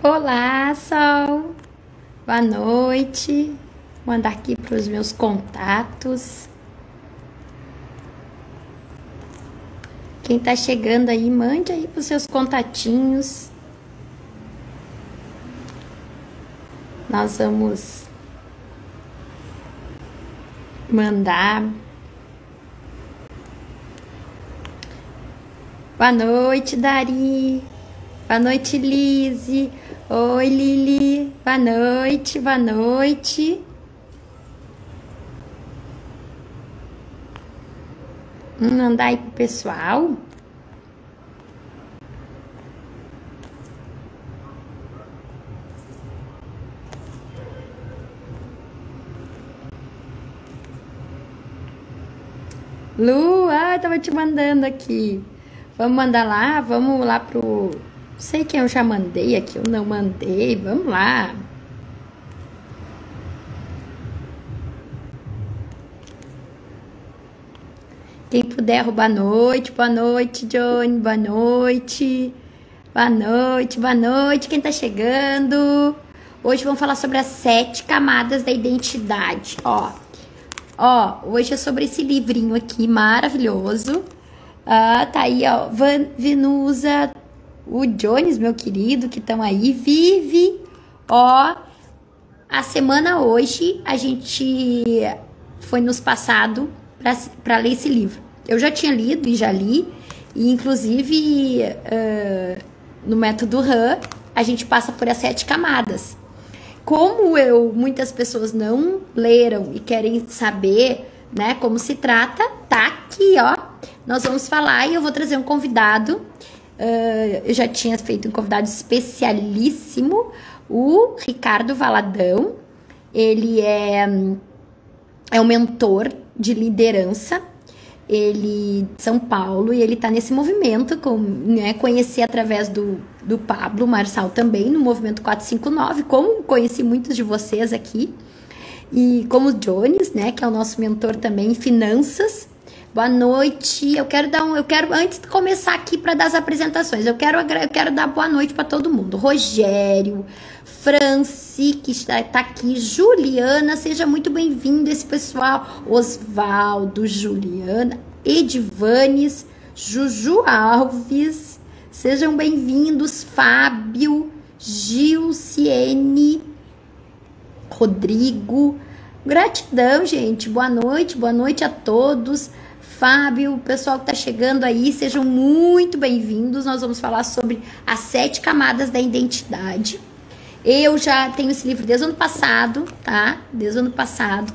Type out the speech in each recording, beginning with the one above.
Olá, Sol. Boa noite. Vou mandar aqui para os meus contatos. Quem tá chegando aí, mande aí para os seus contatinhos. Nós vamos mandar. Boa noite, Dari. Boa noite, Lise. Oi, Lili. Boa noite, boa noite. Vamos mandar aí pro pessoal. Lu, tava te mandando aqui. Vamos mandar lá, vamos lá pro... Sei que eu já mandei aqui, eu não mandei. Vamos lá. Quem puder, boa noite, Johnny, boa noite. Boa noite, boa noite. Quem tá chegando? Hoje vamos falar sobre as 7 camadas da identidade. Hoje é sobre esse livrinho aqui, maravilhoso. Tá aí, ó, Venusa, o Jones, meu querido, que estão aí, Vive, a semana hoje, a gente foi nos passado para ler esse livro. Eu já tinha lido e já li, e inclusive no método RAM, a gente passa por as 7 camadas. Como muitas pessoas não leram e querem saber, né, como se trata, tá aqui, ó. Nós vamos falar e eu vou trazer um convidado. Eu já tinha feito um convidado especialíssimo, o Ricardo Valadão. Ele é um mentor de liderança, ele de São Paulo, e ele tá nesse movimento, conheci através do Pablo Marçal também, no movimento 459, como conheci muitos de vocês aqui, e como o Jones, né, que é o nosso mentor também em finanças. Boa noite. Eu quero antes de começar aqui para dar as apresentações, eu quero dar boa noite para todo mundo. Rogério, Franci, que está aqui, Juliana, seja muito bem-vindo esse pessoal. Osvaldo, Juliana, Edivanes, Juju Alves, sejam bem-vindos. Fábio, Gilciene, Rodrigo, gratidão, gente. Boa noite a todos. Fábio, o pessoal que tá chegando aí, sejam muito bem-vindos. Nós vamos falar sobre as 7 camadas da identidade. Eu já tenho esse livro desde o ano passado, tá? Desde o ano passado.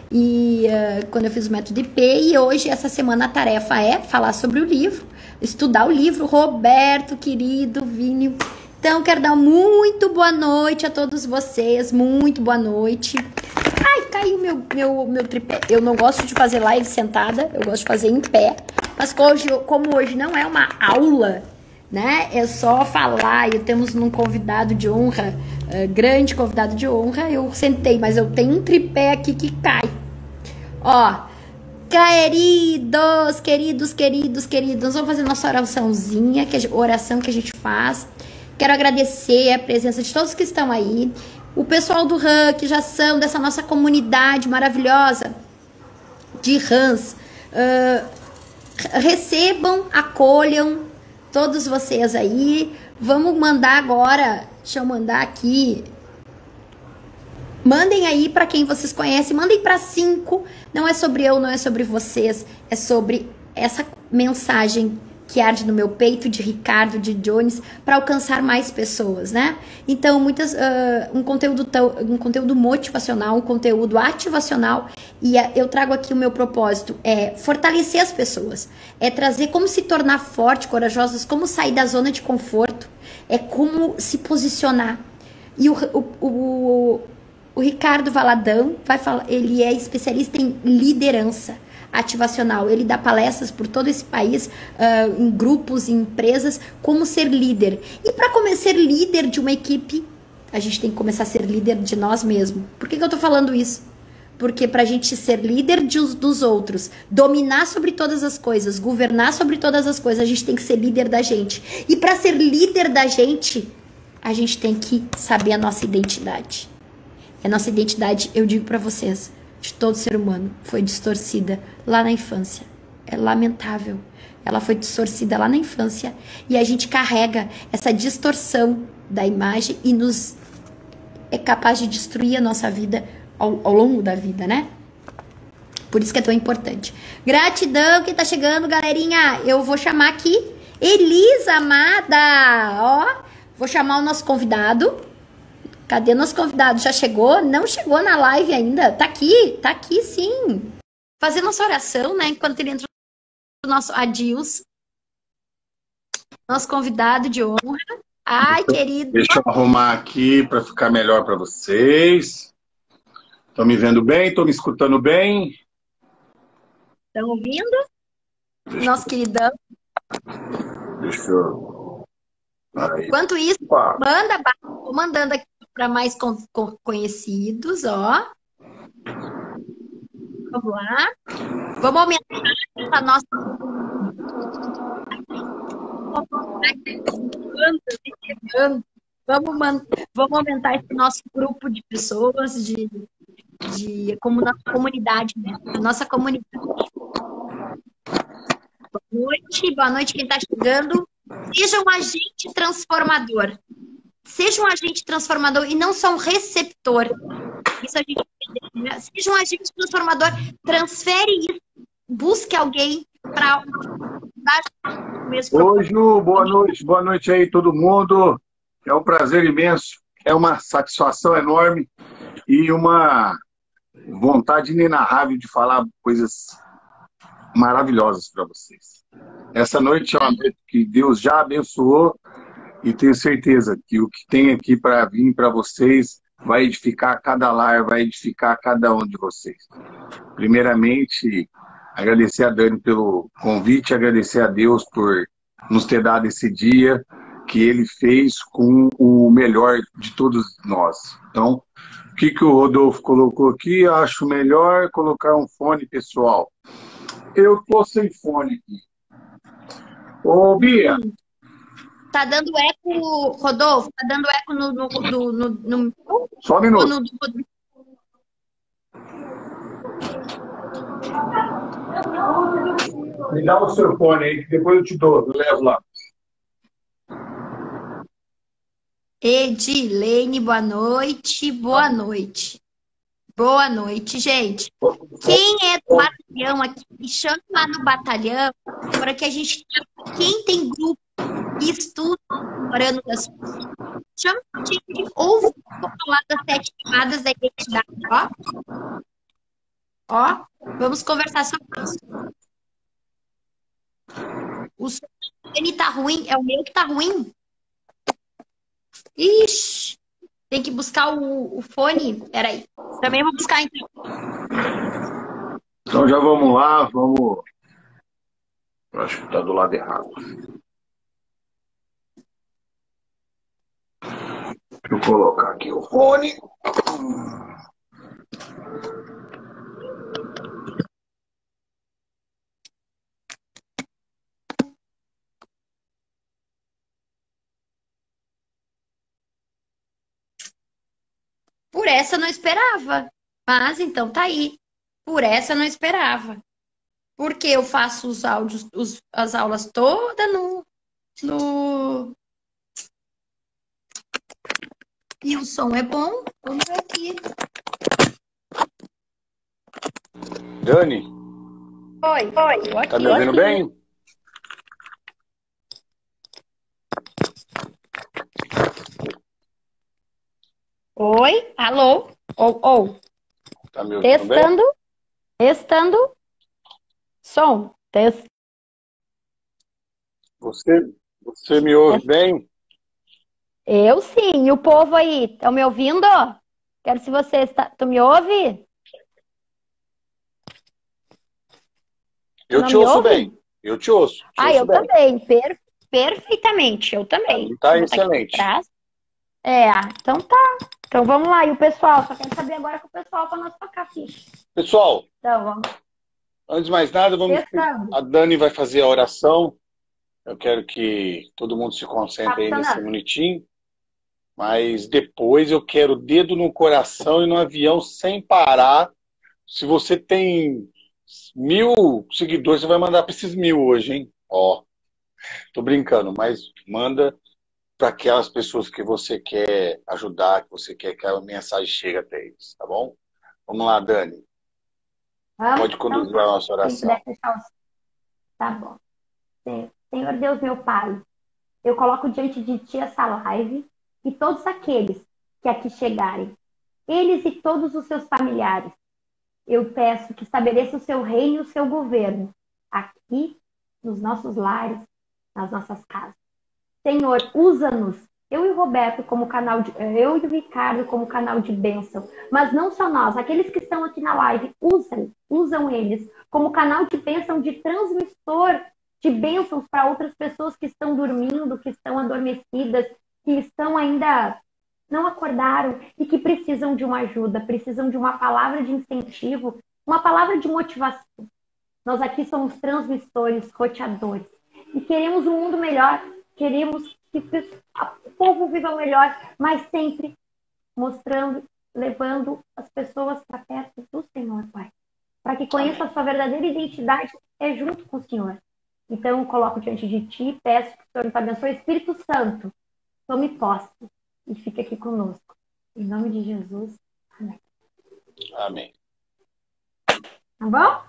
E quando eu fiz o método IP, e hoje, essa semana, a tarefa é falar sobre o livro, estudar o livro. Roberto, querido, Vini. Então, quero dar muito boa noite a todos vocês, muito boa noite. Ai, caiu meu tripé. Eu não gosto de fazer live sentada, eu gosto de fazer em pé. Mas como hoje não é uma aula, né? É só falar. E temos um convidado de honra, grande convidado de honra. Eu sentei, mas eu tenho um tripé aqui que cai. Queridos, vamos fazer nossa oraçãozinha, oração que a gente faz. Quero agradecer a presença de todos que estão aí. O pessoal do RAM, que já são dessa nossa comunidade maravilhosa de RAMs. Recebam, acolham todos vocês aí. Vamos mandar agora, deixa eu mandar aqui. Mandem aí para quem vocês conhecem, mandem para 5. Não é sobre eu, não é sobre vocês, é sobre essa mensagem que arde no meu peito, de Ricardo, de Jones, para alcançar mais pessoas, né? Então, um conteúdo motivacional, um conteúdo ativacional, e eu trago aqui o meu propósito, é fortalecer as pessoas, é trazer como se tornar forte, corajosos, como sair da zona de conforto, é como se posicionar. E o Ricardo Valadão vai falar, ele é especialista em liderança ativacional. Ele dá palestras por todo esse país, em grupos, em empresas, como ser líder. E para ser líder de uma equipe, a gente tem que começar a ser líder de nós mesmos. Por que eu tô falando isso? Porque pra gente ser líder dos outros, dominar sobre todas as coisas, governar sobre todas as coisas, a gente tem que ser líder da gente. E para ser líder da gente, a gente tem que saber a nossa identidade. E a nossa identidade, eu digo pra vocês, de todo ser humano, foi distorcida lá na infância. É lamentável. Ela foi distorcida lá na infância e a gente carrega essa distorção da imagem e nos é capaz de destruir a nossa vida ao longo da vida, né? Por isso que é tão importante. Gratidão quem tá chegando, galerinha. Eu vou chamar aqui Elisa Amada. Ó, vou chamar o nosso convidado. Cadê nosso convidado? Já chegou? Não chegou na live ainda. Tá aqui sim. Fazer nossa oração, né? Enquanto ele entra no nosso Adilson. Nosso convidado de honra. Ai, querido. Deixa eu arrumar aqui para ficar melhor para vocês. Estão me vendo bem? Estão me escutando bem? Estão ouvindo? Nosso queridão. Deixa eu... Aí. Enquanto isso, tô mandando aqui para mais conhecidos, ó. Vamos lá. Vamos aumentar a nossa... Vamos aumentar esse nosso grupo de pessoas, como nossa comunidade, né? A nossa comunidade. Boa noite quem está chegando. Seja um agente transformador. Seja um agente transformador e não só um receptor. Isso a gente entende, né? Seja um agente transformador, transfere isso, busque alguém para dar o mesmo. Oi, Ju, boa noite aí todo mundo. É um prazer imenso, é uma satisfação enorme e uma vontade inenarrável de falar coisas maravilhosas para vocês. Essa noite é uma noite que Deus já abençoou e tenho certeza que o que tem aqui para vir para vocês vai edificar cada lar, vai edificar cada um de vocês. Primeiramente, agradecer a Dani pelo convite, agradecer a Deus por nos ter dado esse dia que Ele fez com o melhor de todos nós. Então, o que o Rodolfo colocou aqui, acho melhor colocar um fone pessoal. Eu tô sem fone aqui. Ô, Bia. Tá dando eco, Rodolfo? Tá dando eco no... Só um minuto. Me dá o seu fone aí, que depois eu te dou, eu levo lá. Edilene, boa noite. Boa noite. Boa noite, gente. Quem é do batalhão aqui, me chama lá no batalhão, para que a gente... Quem tem grupo e estuda orando das coisas, chama a gente, ouve falar das 7 camadas da identidade, ó. Ó, vamos conversar sobre isso. O som tá ruim, é o meu que tá ruim. Ixi, tem que buscar o fone. Peraí, também vou buscar então. Então já vamos lá, vamos... Eu acho que tá do lado errado. Deixa eu colocar aqui o fone. Por essa eu não esperava. Mas então tá aí. Por essa eu não esperava. Porque eu faço os áudios, as aulas todas no... E o som é bom. Vamos ver aqui. Dani? Oi. Aqui, tá me ouvindo bem? Oi, alô? Tá me ouvindo Testando. bem? Testando. Som. Test. Você me ouve bem? Eu sim. E o povo aí, estão me ouvindo? Quero se você está... Tu me ouve? Eu te ouço bem. Eu te ouço. Eu também. Perfeitamente. Eu também. Tá excelente. Então tá. Então vamos lá. E o pessoal? Só quero saber agora com o pessoal para nós tocar a ficha. Pessoal, Então vamos. antes de mais nada, a Dani vai fazer a oração. Eu quero que todo mundo se concentre aí nesse minutinho. Mas depois eu quero dedo no coração e no avião sem parar. Se você tem 1.000 seguidores, você vai mandar para esses 1.000 hoje, hein? Ó, tô brincando, mas manda para aquelas pessoas que você quer ajudar, que você quer que a mensagem chegue até eles, tá bom? Vamos lá, Dani. Vamos? Pode Então conduzir a tá. nossa Quem oração. puder fechar os... Tá bom. Senhor Deus, meu Pai, eu coloco diante de Ti essa live e todos aqueles que aqui chegarem, eles e todos os seus familiares. Eu peço que estabeleça o seu reino e o seu governo aqui, nos nossos lares, nas nossas casas. Senhor, usa-nos, eu e o Roberto como canal de, eu e o Ricardo como canal de bênção, mas não só nós, aqueles que estão aqui na live, usam eles como canal de bênção, de transmissor de bênçãos para outras pessoas que estão dormindo, que estão adormecidas, que estão ainda não acordaram e que precisam de uma ajuda, precisam de uma palavra de incentivo, uma palavra de motivação. Nós aqui somos transmissores, roteadores e queremos um mundo melhor, queremos que o povo viva melhor, mas sempre mostrando, levando as pessoas para perto do Senhor, Pai, para que conheçam a sua verdadeira identidade junto com o Senhor. Então, eu coloco diante de Ti, peço que o Senhor nos abençoe. Espírito Santo, tome posse e fique aqui conosco. Em nome de Jesus. Amém. Amém. Tá bom?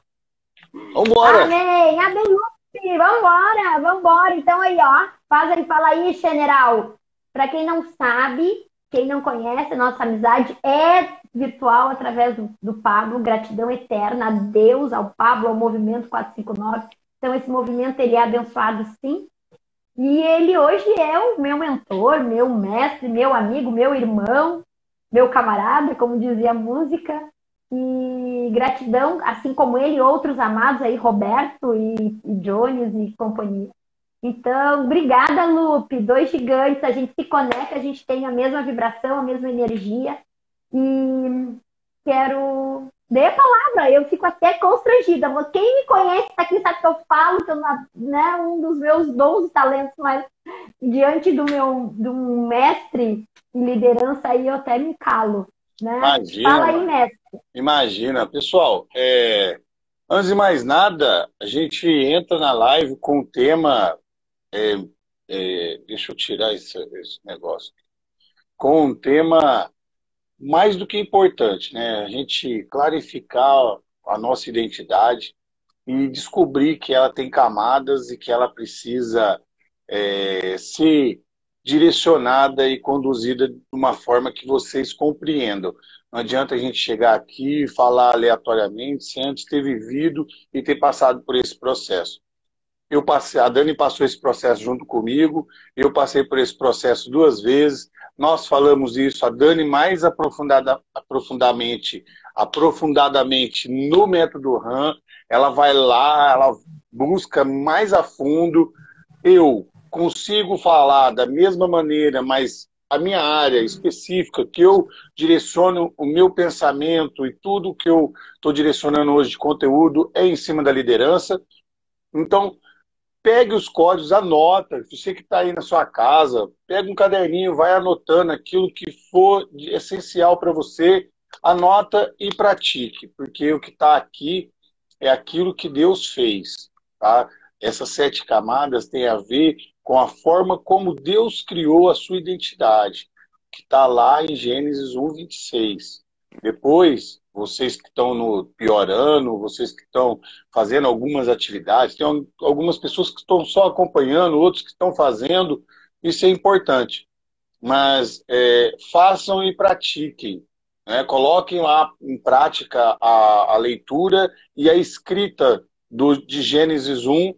Vambora! Amém! Amém, Lupe! Vambora! Vambora! Então aí, ó. Fala aí, general. Para quem não sabe, quem não conhece, a nossa amizade é virtual através do Pablo. Gratidão eterna a Deus, ao Pablo, ao Movimento 459. Então, esse movimento, ele é abençoado, sim. E ele hoje é o meu mentor, meu mestre, meu amigo, meu irmão, meu camarada, como dizia a música. E gratidão, assim como ele e outros amados aí, Roberto e Jones e companhia. Então, obrigada, Lupe. 2 gigantes, a gente se conecta, a gente tem a mesma vibração, a mesma energia. E quero... Dê a palavra, eu fico até constrangida. Quem me conhece aqui sabe que eu falo, que eu, né, um dos meus dons e talentos, mas diante do mestre em liderança aí eu até me calo. Né? Imagina, fala aí, mestre. Imagina. Pessoal, antes de mais nada, a gente entra na live com o tema... deixa eu tirar esse negócio. Com um tema mais do que importante, né? A gente clarificar a nossa identidade e descobrir que ela tem camadas e que ela precisa ser direcionada e conduzida de uma forma que vocês compreendam. Não adianta a gente chegar aqui e falar aleatoriamente sem antes ter vivido e ter passado por esse processo. A Dani passou esse processo junto comigo, eu passei por esse processo 2 vezes, nós falamos isso, a Dani mais aprofundadamente no método RAM, ela vai lá, ela busca mais a fundo, eu consigo falar da mesma maneira, mas a minha área específica, que eu direciono o meu pensamento e tudo que eu estou direcionando hoje de conteúdo é em cima da liderança. Então, pegue os códigos, anota. Você que está aí na sua casa, pega um caderninho, vai anotando aquilo que for essencial para você, anota e pratique, porque o que está aqui é aquilo que Deus fez. Tá? Essas 7 camadas têm a ver com a forma como Deus criou a sua identidade, que está lá em Gênesis 1:26. Depois, vocês que estão no pior ano, vocês que estão fazendo algumas atividades, tem algumas pessoas que estão só acompanhando, outros que estão fazendo, isso é importante. Mas façam e pratiquem. Né? Coloquem lá em prática a leitura e a escrita de Gênesis 1,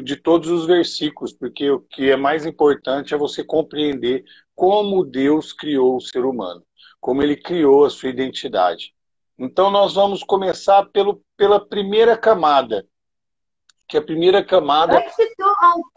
de todos os versículos, porque o que é mais importante é você compreender como Deus criou o ser humano, como ele criou a sua identidade. Então nós vamos começar pela primeira camada, que a primeira camada...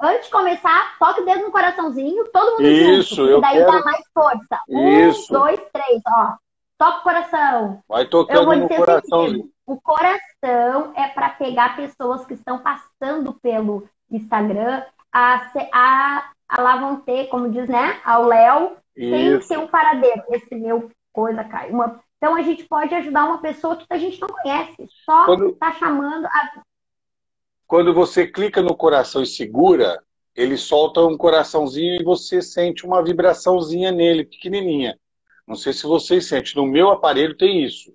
Antes de começar, toque o dedo no coraçãozinho, todo mundo Isso, junto, e daí dá mais força. Isso. 1, 2, 3, ó. Toca o coração. Vai tocando no coraçãozinho. O coração é para pegar pessoas que estão passando pelo Instagram, lá vão ter, como diz, né, ao Léo sem Isso. ser um paradeiro. Esse meu coisa cai. Então a gente pode ajudar uma pessoa que a gente não conhece, só Quando, tá chamando a. quando você clica no coração e segura, ele solta um coraçãozinho e você sente uma vibraçãozinha nele, pequenininha. Não sei se vocês sentem. No meu aparelho tem isso.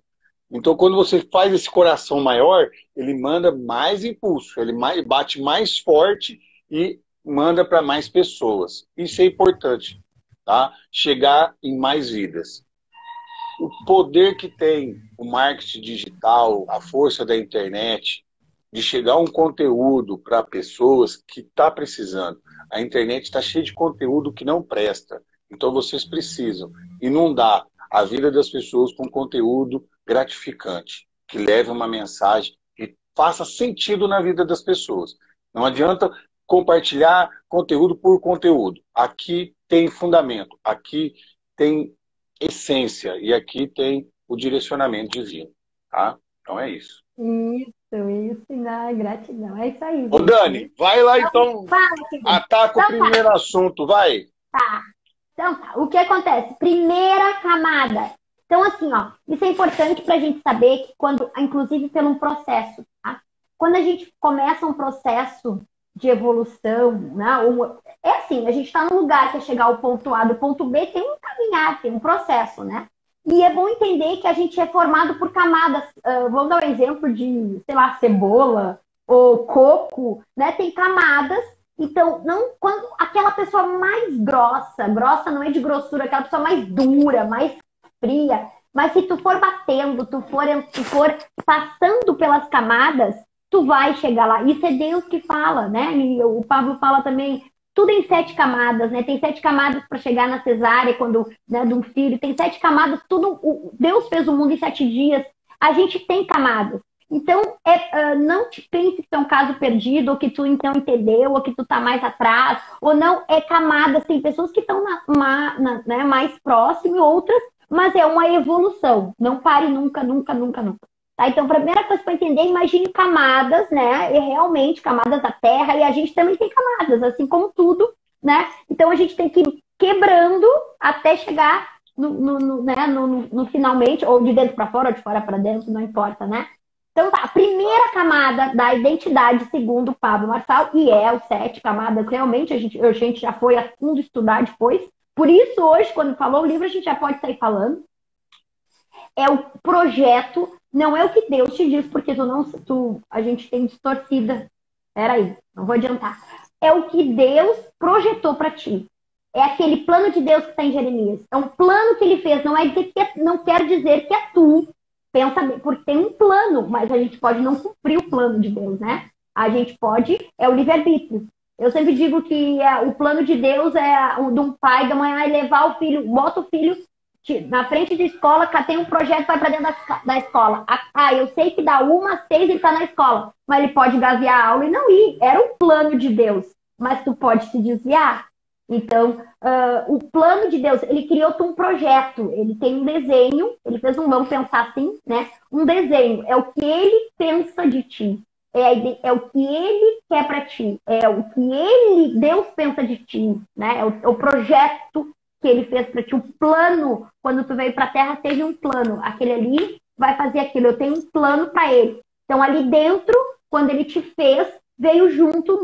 Então, quando você faz esse coração maior, ele manda mais impulso, ele bate mais forte e manda para mais pessoas. Isso é importante, tá? Chegar em mais vidas. O poder que tem o marketing digital, a força da internet, de chegar um conteúdo para pessoas que está precisando. A internet está cheia de conteúdo que não presta. Então vocês precisam inundar a vida das pessoas com conteúdo gratificante, que leve uma mensagem que faça sentido na vida das pessoas. Não adianta compartilhar conteúdo por conteúdo. Aqui tem fundamento, aqui tem essência e aqui tem o direcionamento divino, tá? Então é isso. Isso, não, gratidão. É isso aí, Ô gente. Dani, vai lá Então, então, fala, querido. ataca o Então tá, primeiro assunto, vai. tá. Então tá. O que acontece? Primeira camada. Então, assim, ó, isso é importante para a gente saber que quando, inclusive pelo um processo, tá? Quando a gente começa um processo de evolução, né? É assim, a gente está num lugar que é chegar ao ponto A do ponto B, tem um caminhar, tem um processo, né? E é bom entender que a gente é formado por camadas. Vamos dar um exemplo de, sei lá, cebola ou coco, né? Tem camadas. Então, não quando aquela pessoa mais grossa, grossa não é de grossura, aquela pessoa mais dura, mais fria, mas se tu for batendo, tu for passando pelas camadas, tu vai chegar lá. Isso é Deus que fala, né? E o Pablo fala também, tudo em 7 camadas, né? Tem 7 camadas para chegar na cesárea, quando, né, de um filho, tem 7 camadas, tudo. Deus fez o mundo em 7 dias. A gente tem camadas. Então, não te pense que tu é um caso perdido, ou que tu então entendeu, ou que tu tá mais atrás, ou não, é camadas. Tem pessoas que estão né, mais próximas e outras, mas é uma evolução. Não pare nunca, nunca, nunca, nunca. Tá? Então, a primeira coisa para entender, imagine camadas, né? E realmente camadas da Terra, e a gente também tem camadas, assim como tudo, né? Então, a gente tem que ir quebrando até chegar no finalmente, ou de dentro para fora, ou de fora para dentro, não importa, né? Então, tá, a primeira camada da identidade, segundo o Pablo Marçal, e é os 7 camadas, realmente a gente já foi a fundo estudar depois. Por isso, hoje, quando falou o livro, a gente já pode sair falando. É o projeto, não é o que Deus te diz, porque a gente tem distorcida. Peraí, não vou adiantar. É o que Deus projetou para ti. É aquele plano de Deus que está em Jeremias. É um plano que ele fez, não quer dizer que é tu. Pensa bem, porque tem um plano, mas a gente pode não cumprir o plano de Deus, né? A gente pode, é o livre-arbítrio. Eu sempre digo que o plano de Deus é de um pai da manhã levar o filho, bota o filho na frente da escola, tem um projeto, vai para dentro da escola. Eu sei que da 1 às 6 ele está na escola, mas ele pode gasear a aula e não ir. Era o plano de Deus, mas tu pode se desviar. Então, o plano de Deus, ele criou um projeto, ele tem um desenho, ele fez vamos pensar assim, né? Um desenho, é o que ele pensa de ti, é o que ele quer para ti, é o que Deus pensa de ti, né? É o projeto que ele fez para ti, o plano, quando tu veio para a Terra, teve um plano, aquele ali vai fazer aquilo, eu tenho um plano para ele. Então, ali dentro, quando ele te fez, veio junto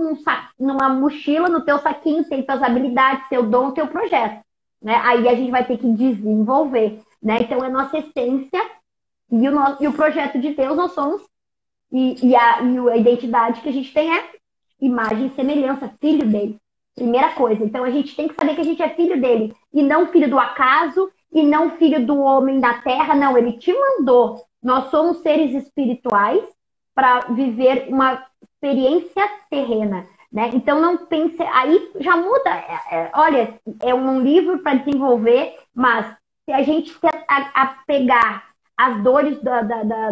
numa mochila, no teu saquinho, tem tuas habilidades, teu dom, teu projeto. Né? Aí a gente vai ter que desenvolver. Né? Então, é a nossa essência e o projeto de Deus nós somos. E a identidade que a gente tem é imagem e semelhança, filho dele. Primeira coisa. Então, a gente tem que saber que a gente é filho dele. E não filho do acaso, e não filho do homem da terra. Não, ele te mandou. Nós somos seres espirituais para viver uma experiência terrena, né? Então não pense, aí já muda. Olha, é um livro para desenvolver, mas se a gente se apegar às dores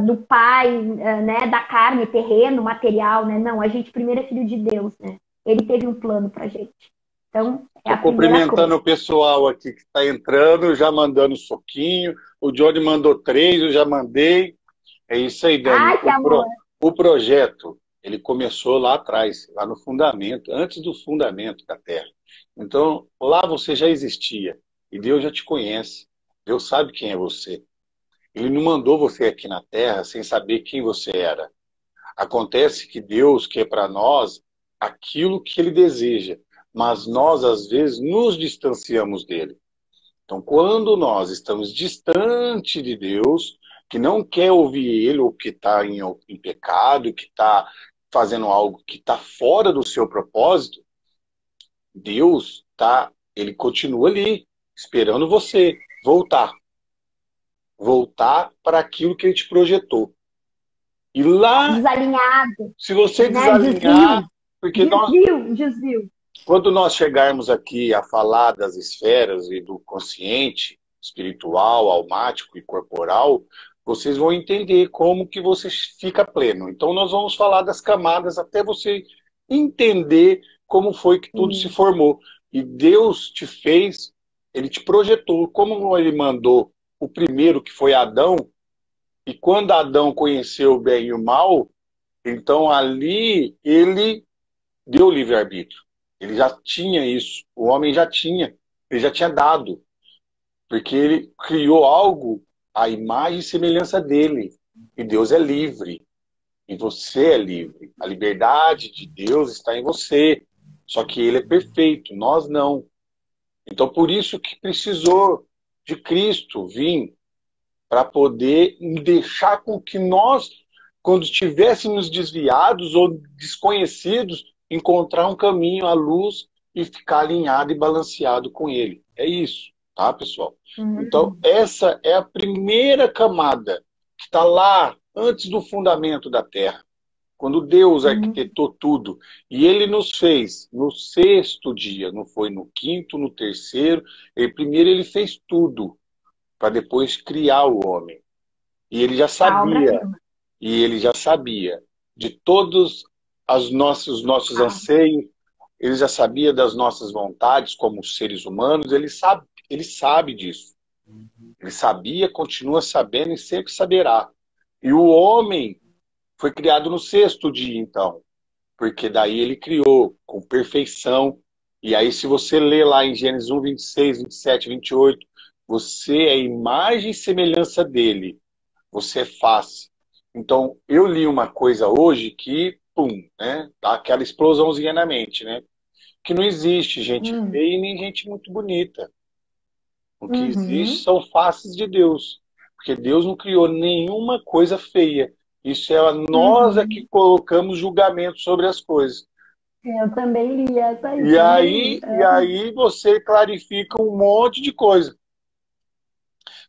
do pai, né, da carne, terreno, material, né? Não, a gente primeiro é filho de Deus, né? Ele teve um plano para gente. Então, Estou cumprimentando o pessoal aqui que está entrando, já mandando soquinho. O Johnny mandou 3, eu já mandei. É isso aí, Dani. Ai, que amor. O projeto, ele começou lá atrás, lá no fundamento, antes do fundamento da Terra. Então, lá você já existia. E Deus já te conhece. Deus sabe quem é você. Ele não mandou você aqui na Terra sem saber quem você era. Acontece que Deus quer para nós aquilo que Ele deseja, mas nós, às vezes, nos distanciamos dele. Então, quando nós estamos distante de Deus, que não quer ouvir Ele, ou que está em pecado, que está fazendo algo que está fora do seu propósito, Deus Ele continua ali, esperando você voltar. Voltar para aquilo que Ele te projetou. E lá, Desalinhado, se você né? desalinhar, porque Desvio. quando nós chegarmos aqui a falar das esferas e do consciente, espiritual, almático e corporal, vocês vão entender como que você fica pleno. Então nós vamos falar das camadas até você entender como foi que tudo se formou. E Deus te fez, Ele te projetou, como Ele mandou o primeiro, que foi Adão, e quando Adão conheceu o bem e o mal, então ali ele deu livre-arbítrio. Ele já tinha isso. O homem já tinha. Ele já tinha dado. Porque ele criou algo à imagem e semelhança dele. E Deus é livre. E você é livre. A liberdade de Deus está em você. Só que ele é perfeito. Nós não. Então por isso que precisou de Cristo vir para poder deixar com que nós, quando estivéssemos desviados ou desconhecidos, encontrar um caminho à luz e ficar alinhado e balanceado com ele. É isso, tá, pessoal? Então, essa é a primeira camada que está lá antes do fundamento da Terra. Quando Deus arquitetou tudo, e Ele nos fez no sexto dia, não foi no quinto, no terceiro, primeiro Ele fez tudo, para depois criar o homem. E Ele já sabia, de todos os nossos anseios, Ele já sabia das nossas vontades como seres humanos, ele sabe disso. Ele sabia, continua sabendo e sempre saberá. E o homem foi criado no sexto dia, então, porque daí ele criou com perfeição. E aí, se você ler lá em Gênesis 1, 26, 27, 28, você é imagem e semelhança dele. Você é face. Então, eu li uma coisa hoje que, pum, né? Dá aquela explosãozinha na mente, né? Que não existe gente feia e nem gente muito bonita. O que existe são faces de Deus. Porque Deus não criou nenhuma coisa feia. Isso é nós é que colocamos julgamento sobre as coisas. Eu também li essa aí. E aí você clarifica um monte de coisa.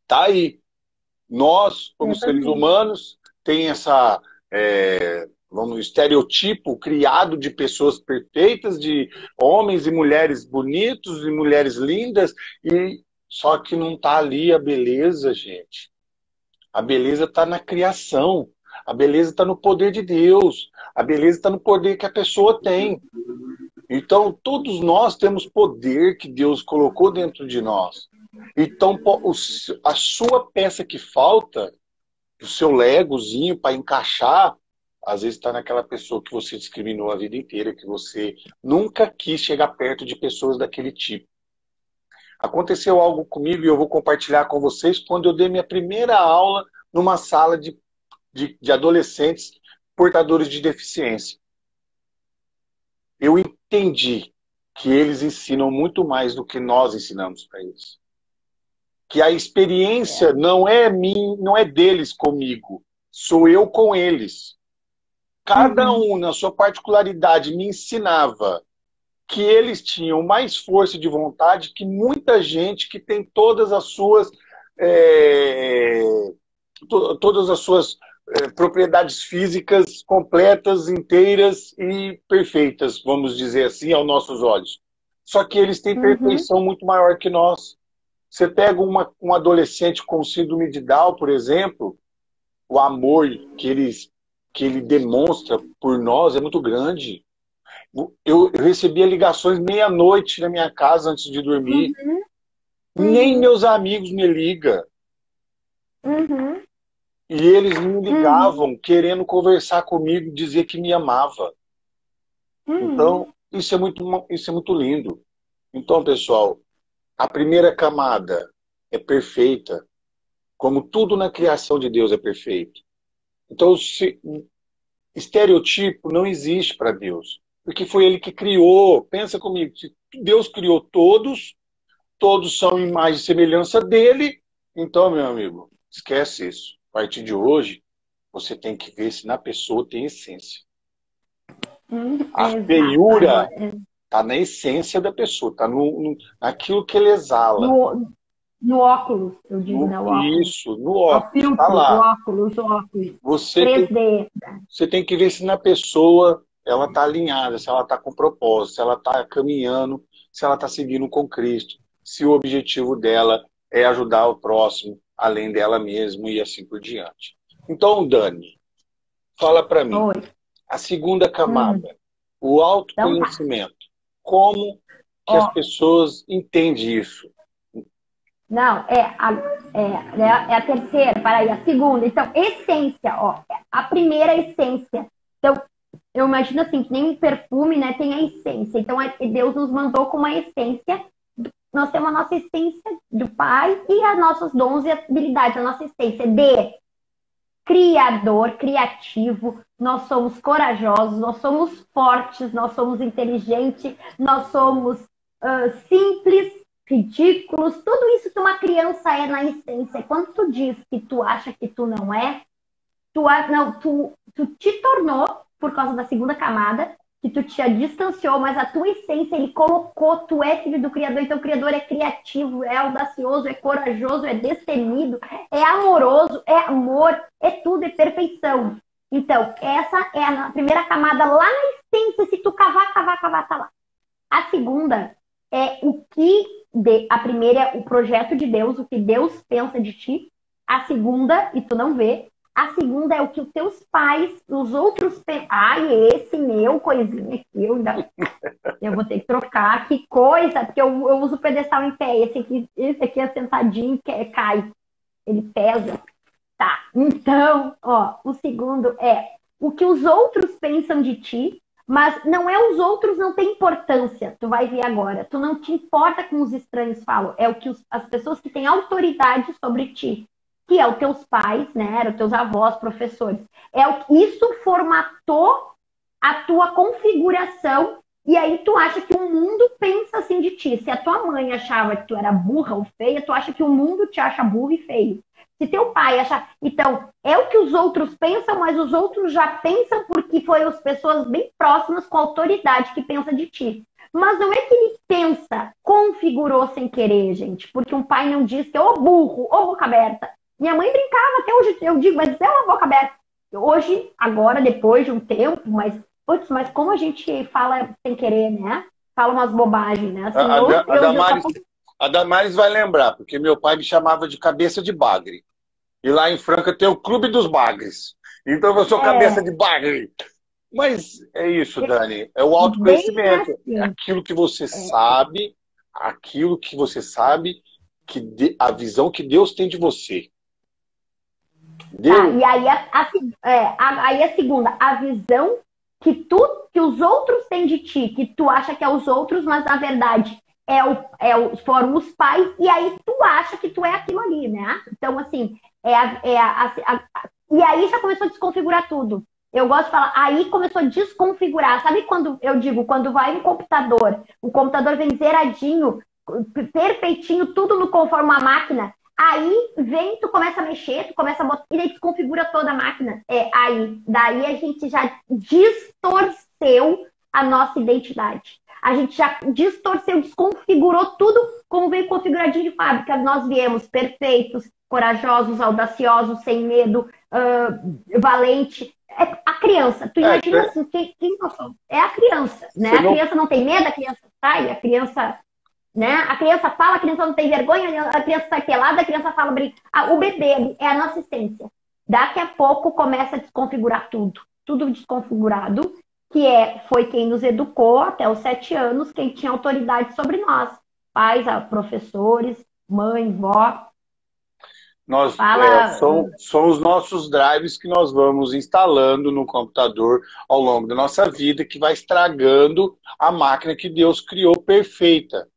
Tá aí. Nós, como seres humanos, tem essa estereotipo criado de pessoas perfeitas, de homens e mulheres bonitos e mulheres lindas, e só que não está ali a beleza, gente. A beleza está na criação. A beleza está no poder de Deus. A beleza está no poder que a pessoa tem. Então, todos nós temos poder que Deus colocou dentro de nós. Então, a sua peça que falta, o seu legozinho para encaixar, às vezes está naquela pessoa que você discriminou a vida inteira, que você nunca quis chegar perto de pessoas daquele tipo. Aconteceu algo comigo e eu vou compartilhar com vocês quando eu dei minha primeira aula numa sala de adolescentes portadores de deficiência. Eu entendi que eles ensinam muito mais do que nós ensinamos para eles. Que a experiência não é deles comigo, sou eu com eles. Cada um, na sua particularidade, me ensinava que eles tinham mais força de vontade que muita gente que tem todas as suas propriedades físicas completas, inteiras e perfeitas, vamos dizer assim, aos nossos olhos. Só que eles têm perfeição muito maior que nós. Você pega um adolescente com síndrome de Down, por exemplo, o amor que ele demonstra por nós é muito grande. Eu recebia ligações meia-noite na minha casa antes de dormir. Nem meus amigos me ligam. E eles me ligavam querendo conversar comigo, dizer que me amava. Então, isso é muito lindo. Então, pessoal, A primeira camada é perfeita, como tudo na criação de Deus é perfeito. Então, estereotipo não existe para Deus, porque foi Ele que criou. Pensa comigo, se Deus criou todos, todos são imagem e semelhança dele, então, meu amigo, esquece isso. A partir de hoje, você tem que ver se na pessoa tem essência. A Exato. feiura Agora, está na essência da pessoa, está naquilo que ele exala. no óculos, eu digo, né? O óculos. Isso, no O óculos, está filtro, o lá. óculos, o óculos. Você tem, 3D. você tem que ver se na pessoa ela está alinhada, se ela está com propósito, se ela está caminhando, se ela está seguindo com Cristo, se o objetivo dela é ajudar o próximo, além dela mesma e assim por diante. Então, Dani, fala para mim, Oi. a segunda Hum, camada, o então tá. autoconhecimento. Como que as Ó, pessoas entendem isso? não, é a terceira, peraí, a segunda. Então, essência, ó. A primeira é essência. Então, eu imagino assim, que nem um perfume, né, tem a essência. Então, Deus nos mandou com uma essência. Nós temos a nossa essência do Pai e as nossos dons e habilidades, a nossa essência de criador, criativo, nós somos corajosos, nós somos fortes, nós somos inteligentes, nós somos simples, ridículos, tudo isso que uma criança é na essência. Quando tu diz que tu acha que tu não é, tu te tornou, por causa da segunda camada, que tu te distanciou, mas a tua essência, ele colocou, tu é filho do Criador, então o Criador é criativo, é audacioso, é corajoso, é destemido, é amoroso, é amor, é tudo, é perfeição. Então, essa é a primeira camada lá na essência, se tu cavar, tá lá. A segunda é a primeira é o projeto de Deus, o que Deus pensa de ti. A segunda, e tu não vê, a segunda é o que os teus pais, os outros... Ai, esse meu coisinha aqui, eu vou ter que trocar. Que coisa, porque eu uso o pedestal em pé. Esse aqui é sentadinho, cai. Ele pesa. Tá, então, ó, o segundo é o que os outros pensam de ti, mas não é os outros, não tem importância. Tu vai ver agora. Tu não te importa com os estranhos falam. É o que as pessoas que têm autoridade sobre ti, que é os teus pais, né? Os teus avós, professores. Isso formatou a tua configuração e aí tu acha que o mundo pensa assim de ti. Se a tua mãe achava que tu era burra ou feia, tu acha que o mundo te acha burro e feio. Se teu pai achar... Então, é o que os outros pensam, mas os outros já pensam porque foram as pessoas bem próximas com a autoridade que pensa de ti. Mas não é que ele pensa, configurou sem querer, gente. Porque um pai não diz que é ô burro, ô boca aberta. Minha mãe brincava, até hoje eu digo, mas é uma boca aberta. Hoje, agora, depois de um tempo, mas como a gente fala sem querer, né? Fala umas bobagens, né? Assim, A Damares vai lembrar, porque meu pai me chamava de cabeça de bagre. E lá em Franca tem o Clube dos Bagres. Então eu sou cabeça de bagre. Mas é isso, Dani. É o autoconhecimento. Assim. É aquilo que você sabe, a visão que Deus tem de você. Tá, e aí aí a segunda, a visão que os outros têm de ti, que tu acha que é os outros, mas na verdade foram os pais, e aí tu acha que tu é aquilo ali, né? Então, assim, e aí já começou a desconfigurar tudo. Eu gosto de falar, aí começou a desconfigurar. Sabe quando eu digo, quando vai um computador, o computador vem zeradinho, perfeitinho, tudo no conforme uma máquina, aí vem, tu começa a mexer, tu começa a botar, e aí desconfigura toda a máquina. Daí a gente já distorceu a nossa identidade. A gente já distorceu, desconfigurou tudo como veio configuradinho de fábrica. Nós viemos perfeitos, corajosos, audaciosos, sem medo, valente. É a criança. Tu imagina assim, quem nós somos? É a criança, né? A criança não tem medo, a criança sai, a criança... Né? A criança fala, a criança não tem vergonha, a criança sai pelada, a criança fala brinca. O bebê é a nossa essência. Daqui a pouco começa a desconfigurar tudo desconfigurado, foi quem nos educou até os 7 anos, quem tinha autoridade sobre nós. Pais, professores, mãe, vó. São os nossos drives que nós vamos instalando no computador ao longo da nossa vida, que vai estragando a máquina que Deus criou perfeita.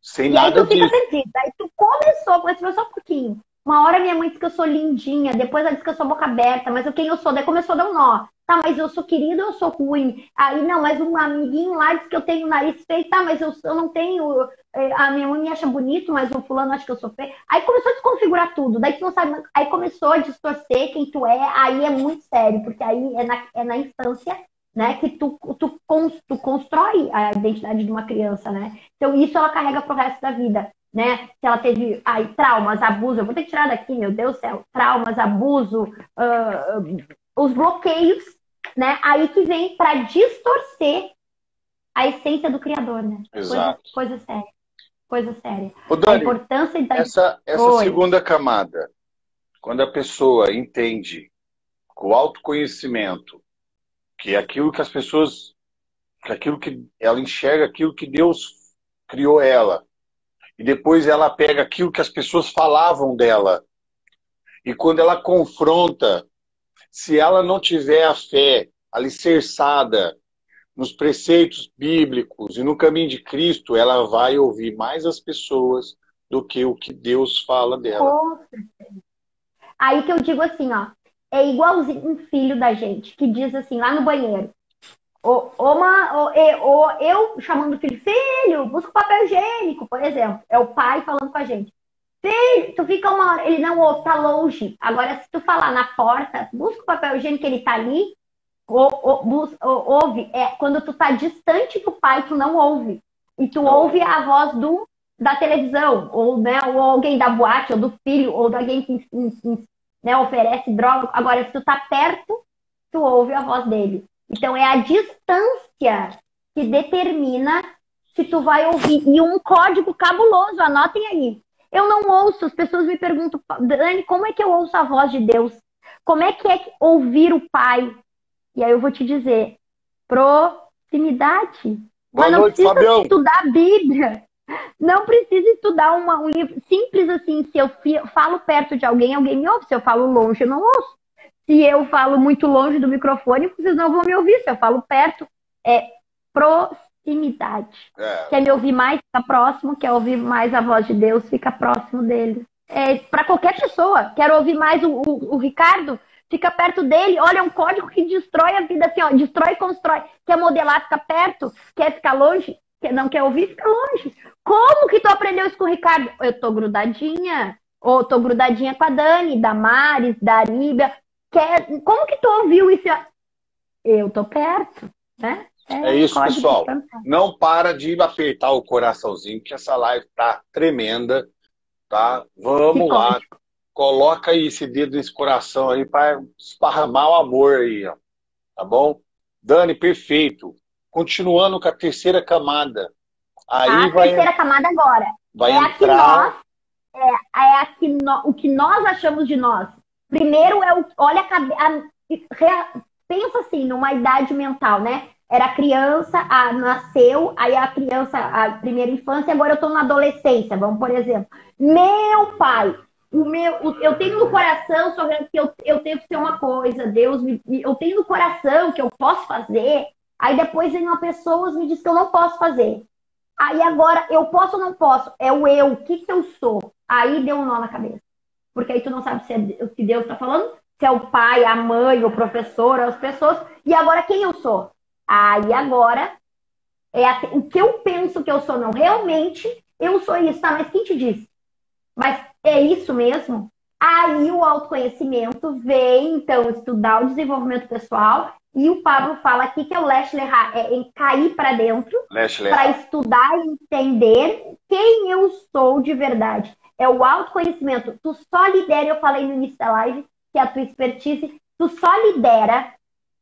Sem E aí nada tu fica disso. perdido. Aí tu começou só um pouquinho. Uma hora minha mãe disse que eu sou lindinha, depois ela disse que eu sou boca aberta, mas quem eu sou? Daí começou a dar um nó. Tá, mas eu sou querida ou eu sou ruim? Aí, não, mas um amiguinho lá disse que eu tenho nariz feio. Tá, mas eu não tenho... A minha mãe me acha bonito, mas o fulano acha que eu sou feio. Aí começou a desconfigurar tudo. Daí tu não sabe... Aí começou a distorcer quem tu é. Aí é muito sério, porque aí é na infância, né, que tu constrói a identidade de uma criança, né? Então isso ela carrega pro resto da vida, né? Se ela teve traumas, abuso, eu vou ter que tirar daqui, meu Deus do céu, traumas, abuso, os bloqueios, né? Aí que vem para distorcer a essência do criador, né? Exato. Coisa séria. Coisa séria. Ô, Dani, a importância da... essa segunda camada, quando a pessoa entende o autoconhecimento, que é aquilo que as pessoas, que aquilo que ela enxerga, aquilo que Deus criou ela, e depois ela pega aquilo que as pessoas falavam dela, e quando ela confronta, se ela não tiver a fé alicerçada nos preceitos bíblicos e no caminho de Cristo, ela vai ouvir mais as pessoas do que o que Deus fala dela. Aí que eu digo assim, ó, é igualzinho um filho da gente que diz assim, lá no banheiro, eu chamando o filho, busca o papel higiênico, por exemplo, é o pai falando com a gente. Filho, tu fica uma hora, ele não ouve, tá longe. Agora, se tu falar na porta, busca o papel higiênico, ele tá ali, ouve. Quando tu tá distante do pai, tu não ouve. E tu ouve a voz da televisão, ou, né, ou alguém da boate, ou do filho, ou de alguém que né, oferece droga. Agora, se tu tá perto, tu ouve a voz dele. Então, é a distância que determina se tu vai ouvir. E um código cabuloso, anotem aí. Eu não ouço, as pessoas me perguntam, Dani, como é que eu ouço a voz de Deus? Como é ouvir o Pai? E aí eu vou te dizer, proximidade. Boa Mas não noite, precisa Fabião. estudar a Bíblia. Não precisa estudar um livro simples assim. Se eu falo perto de alguém, alguém me ouve. Se eu falo longe, eu não ouço. Se eu falo muito longe do microfone, vocês não vão me ouvir. Se eu falo perto, é proximidade. Quer me ouvir mais, fica próximo. Quer ouvir mais a voz de Deus, fica próximo dele. Para qualquer pessoa. Quero ouvir mais o Ricardo, fica perto dele. Olha, é um código que destrói a vida, assim, ó, destrói e constrói. Quer modelar, fica perto. Quer ficar longe, não quer ouvir, fica longe. Como que tu aprendeu isso com o Ricardo? Eu tô grudadinha. Ou tô grudadinha com a Dani, da Maris, da Aríbia. Como que tu ouviu isso? Eu tô perto, né? É isso, pessoal. Não para de apertar o coraçãozinho, que essa live tá tremenda, tá? Vamos lá. Coloca aí esse dedo nesse coração aí para esparramar o amor aí, ó. Tá bom? Dani, perfeito. Continuando com a terceira camada. Aí terceira camada agora. Vai entrar... o que nós achamos de nós. Primeiro olha pensa assim, numa idade mental, né? Era criança, nasceu, aí a criança, a primeira infância, agora eu tô na adolescência, vamos por exemplo. Meu pai, eu tenho no coração que eu tenho que ser uma coisa, eu tenho no coração que eu posso fazer, aí depois vem uma pessoa e me diz que eu não posso fazer. Aí agora, eu posso ou não posso? É o eu, o que eu sou? Aí deu um nó na cabeça. Porque aí tu não sabe se é o que Deus está falando, se é o pai, a mãe, o professor, as pessoas. E agora quem eu sou? Aí agora, o que eu penso que eu sou, não. Realmente, eu sou isso, tá? Mas quem te disse? Mas é isso mesmo? Aí o autoconhecimento vem, então, estudar o desenvolvimento pessoal. E o Pablo fala aqui que é o Lech Leha, em cair para dentro, para estudar e entender quem eu sou de verdade. É o autoconhecimento. Tu só lidera, eu falei no início da live, que é a tua expertise, tu só lidera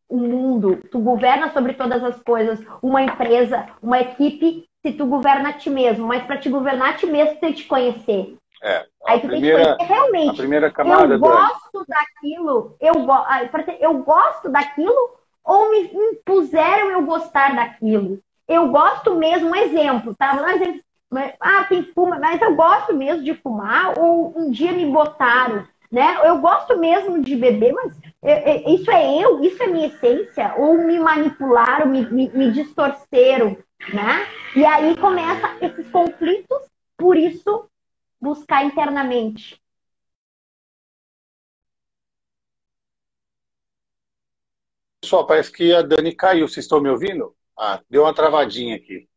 o mundo, tu governa sobre todas as coisas, uma empresa, uma equipe, se tu governa a ti mesmo. Mas para te governar a ti mesmo, tu tem que te conhecer. Aí tu tem que conhecer realmente. A primeira camada, eu gosto daquilo, eu gosto daquilo ou me impuseram eu gostar daquilo. Eu gosto mesmo, um exemplo, tá? Um exemplo. Quem fuma, mas eu gosto mesmo de fumar, ou um dia me botaram, né? Eu gosto mesmo de beber, mas isso é eu, isso é minha essência, ou me manipularam, me distorceram, né? E aí começam esses conflitos por isso, buscar internamente. Pessoal, parece que a Dani caiu. Vocês estão me ouvindo? Ah, deu uma travadinha aqui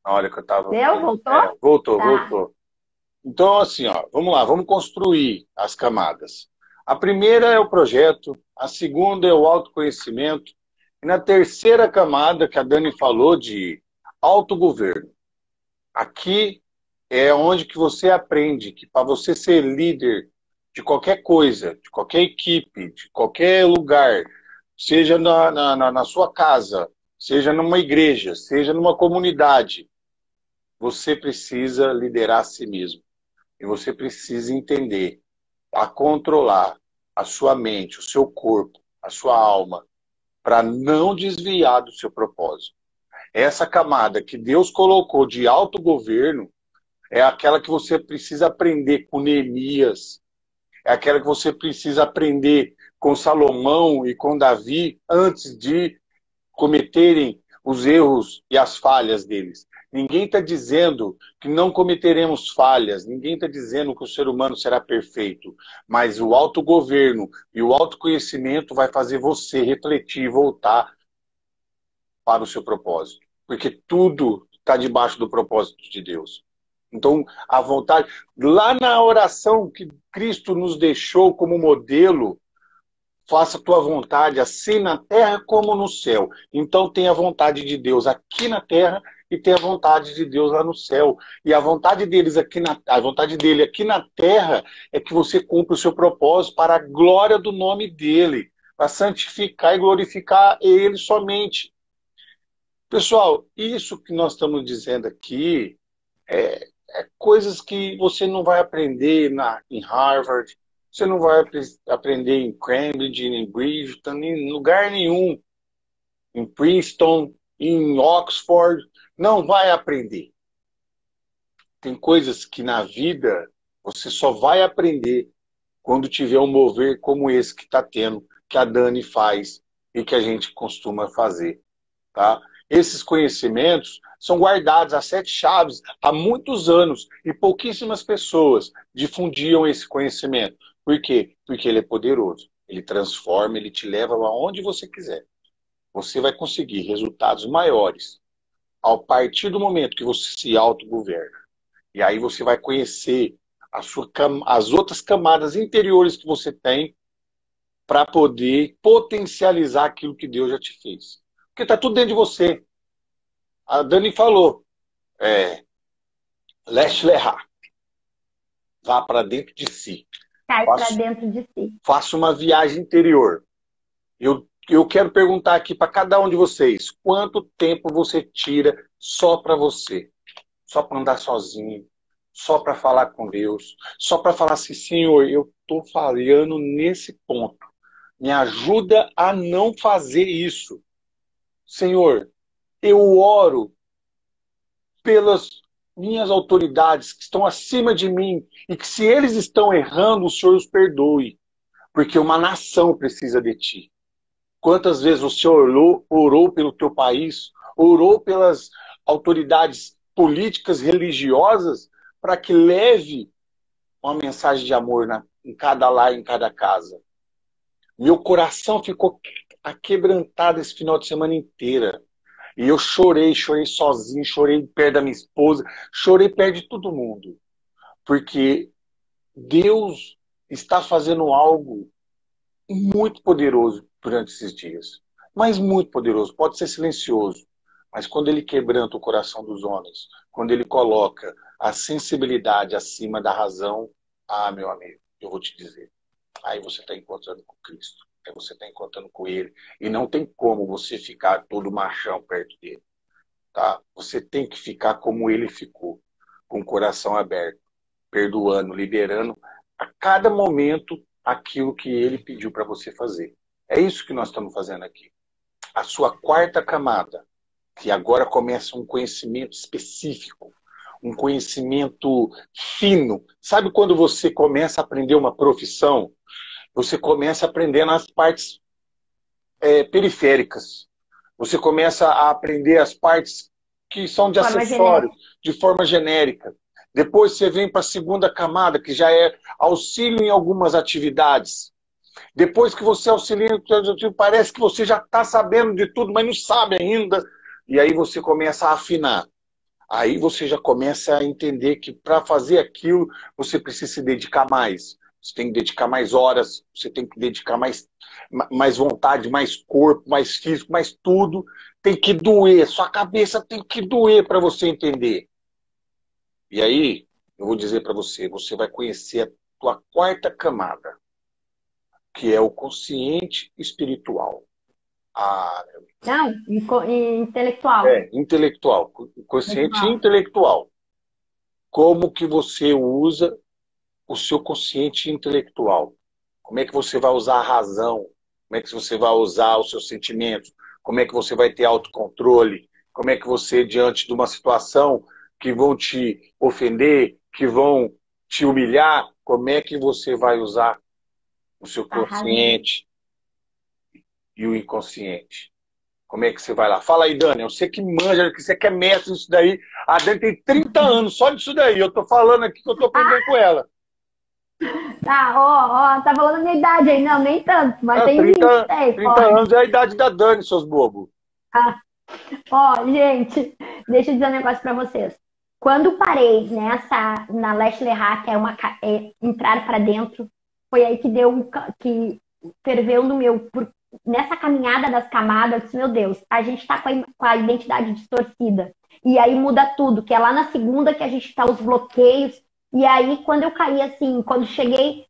na hora que eu estava. Deu? Voltou? Voltou, Tá. voltou. Então, assim, ó, vamos lá, vamos construir as camadas. A primeira é o projeto, a segunda é o autoconhecimento, e na terceira camada, que a Dani falou, de autogoverno. Aqui é onde que você aprende que para você ser líder de qualquer coisa, de qualquer equipe, de qualquer lugar, seja na sua casa, seja numa igreja, seja numa comunidade, você precisa liderar a si mesmo. E você precisa entender, a controlar a sua mente, o seu corpo, a sua alma, para não desviar do seu propósito. Essa camada que Deus colocou de autogoverno é aquela que você precisa aprender com Neemias, é aquela que você precisa aprender com Salomão e com Davi antes de cometerem os erros e as falhas deles. Ninguém está dizendo que não cometeremos falhas, ninguém está dizendo que o ser humano será perfeito, mas o autogoverno e o autoconhecimento vai fazer você refletir e voltar para o seu propósito. Porque tudo está debaixo do propósito de Deus. Então, a vontade... Lá na oração que Cristo nos deixou como modelo, faça a tua vontade, assim na terra como no céu. Então tem a vontade de Deus aqui na terra e tem a vontade de Deus lá no céu. E a vontade a vontade dele aqui na terra é que você cumpra o seu propósito para a glória do nome dele, para santificar e glorificar ele somente. Pessoal, isso que nós estamos dizendo aqui é coisas que você não vai aprender em Harvard, você não vai aprender em Cambridge, em Bridgeton, em lugar nenhum. Em Princeton, em Oxford, não vai aprender. Tem coisas que na vida você só vai aprender quando tiver um mover como esse que está tendo, que a Dani faz e que a gente costuma fazer. Tá? Esses conhecimentos são guardados a 7 chaves há muitos anos e pouquíssimas pessoas difundiam esse conhecimento. Por quê? Porque ele é poderoso. Ele transforma, ele te leva aonde você quiser. Você vai conseguir resultados maiores ao partir do momento que você se autogoverna. E aí você vai conhecer as outras camadas interiores que você tem para poder potencializar aquilo que Deus já te fez. Porque está tudo dentro de você. A Dani falou, leste lerrar. Vá para dentro de si. Cai para dentro de si. Faça uma viagem interior. Eu quero perguntar aqui para cada um de vocês, quanto tempo você tira só para você? Só para andar sozinho, só para falar com Deus, só para falar assim, Senhor, eu estou falhando nesse ponto. Me ajuda a não fazer isso. Senhor, eu oro pelas minhas autoridades que estão acima de mim e que se eles estão errando, o Senhor os perdoe. Porque uma nação precisa de ti. Quantas vezes você orou pelo teu país, orou pelas autoridades políticas, religiosas, para que leve uma mensagem de amor em cada lar, em cada casa. Meu coração ficou aquebrantado esse final de semana inteira. E eu chorei sozinho, chorei perto da minha esposa, chorei perto de todo mundo. Porque Deus está fazendo algo muito poderoso durante esses dias. Mas muito poderoso. Pode ser silencioso. Mas quando ele quebranta o coração dos homens, quando ele coloca a sensibilidade acima da razão, meu amigo, eu vou te dizer. Aí você está encontrando com Cristo. Aí você está encontrando com Ele. E não tem como você ficar todo machão perto dele. Tá? Você tem que ficar como Ele ficou. Com o coração aberto. Perdoando, liberando a cada momento aquilo que Ele pediu para você fazer. É isso que nós estamos fazendo aqui. A sua quarta camada, que agora começa um conhecimento específico. Um conhecimento fino. Sabe quando você começa a aprender uma profissão? Você começa a aprender nas partes periféricas. Você começa a aprender as partes que são de acessórios, de forma genérica. Depois você vem para a segunda camada, que já é auxílio em algumas atividades. Depois que você auxilia, parece que você já está sabendo de tudo, mas não sabe ainda. E aí você começa a afinar. Aí você já começa a entender que para fazer aquilo, você precisa se dedicar mais. Você tem que dedicar mais horas, você tem que dedicar mais vontade, mais corpo, mais físico, mais tudo. Tem que doer, sua cabeça tem que doer para você entender. E aí, eu vou dizer para você, você vai conhecer a tua quarta camada, que é o consciente espiritual. Ah, Não, intelectual. intelectual. Consciente intelectual. Como que você usa o seu consciente intelectual? Como é que você vai usar a razão? Como é que você vai usar os seus sentimentos? Como é que você vai ter autocontrole? Como é que você, diante de uma situação que vão te ofender, que vão te humilhar, como é que você vai usar o seu consciente e o inconsciente? Como é que você vai lá? Fala aí, Dani, eu sei que manja, que você quer mestre nisso daí. A Dani tem 30 anos só disso daí. Eu tô falando aqui que eu tô aprendendo com ela. Tá falando a minha idade aí. Não, nem tanto, mas tem 30 anos é a idade da Dani, seus bobos. Gente, deixa eu dizer um negócio pra vocês. Quando parei na Leste Lerrat, que é entrar pra dentro, foi aí que que ferveu no meu... Nessa caminhada das camadas, eu disse, meu Deus, a gente tá com a identidade distorcida. E aí muda tudo, que é lá na segunda que a gente tá os bloqueios. E aí, quando eu caí assim, quando cheguei...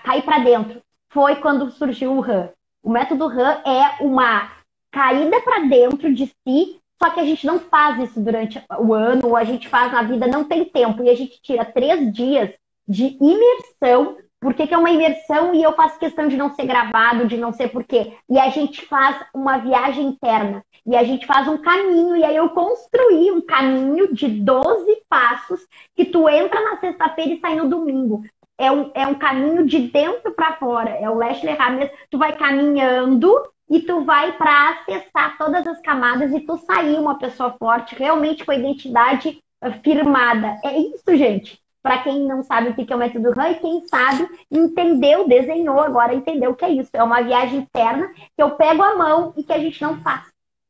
caí pra dentro. Foi quando surgiu o RAM. O método RAM é uma caída para dentro de si, só que a gente não faz isso durante o ano, ou a gente faz na vida, não tem tempo. E a gente tira 3 dias de imersão. Por que é uma imersão? E eu faço questão de não ser gravado, de não ser por quê. E a gente faz uma viagem interna. E a gente faz um caminho. E aí eu construí um caminho de 12 passos que tu entra na sexta-feira e sai no domingo. É um caminho de dentro para fora. É o Leste Lerrat mesmo. Tu vai caminhando e tu vai para acessar todas as camadas e tu sair uma pessoa forte, realmente com a identidade firmada. É isso, gente. Para quem não sabe o que é o método RAM, e quem sabe entendeu, desenhou, agora entendeu o que é isso. É uma viagem interna que eu pego a mão e que a gente não faz.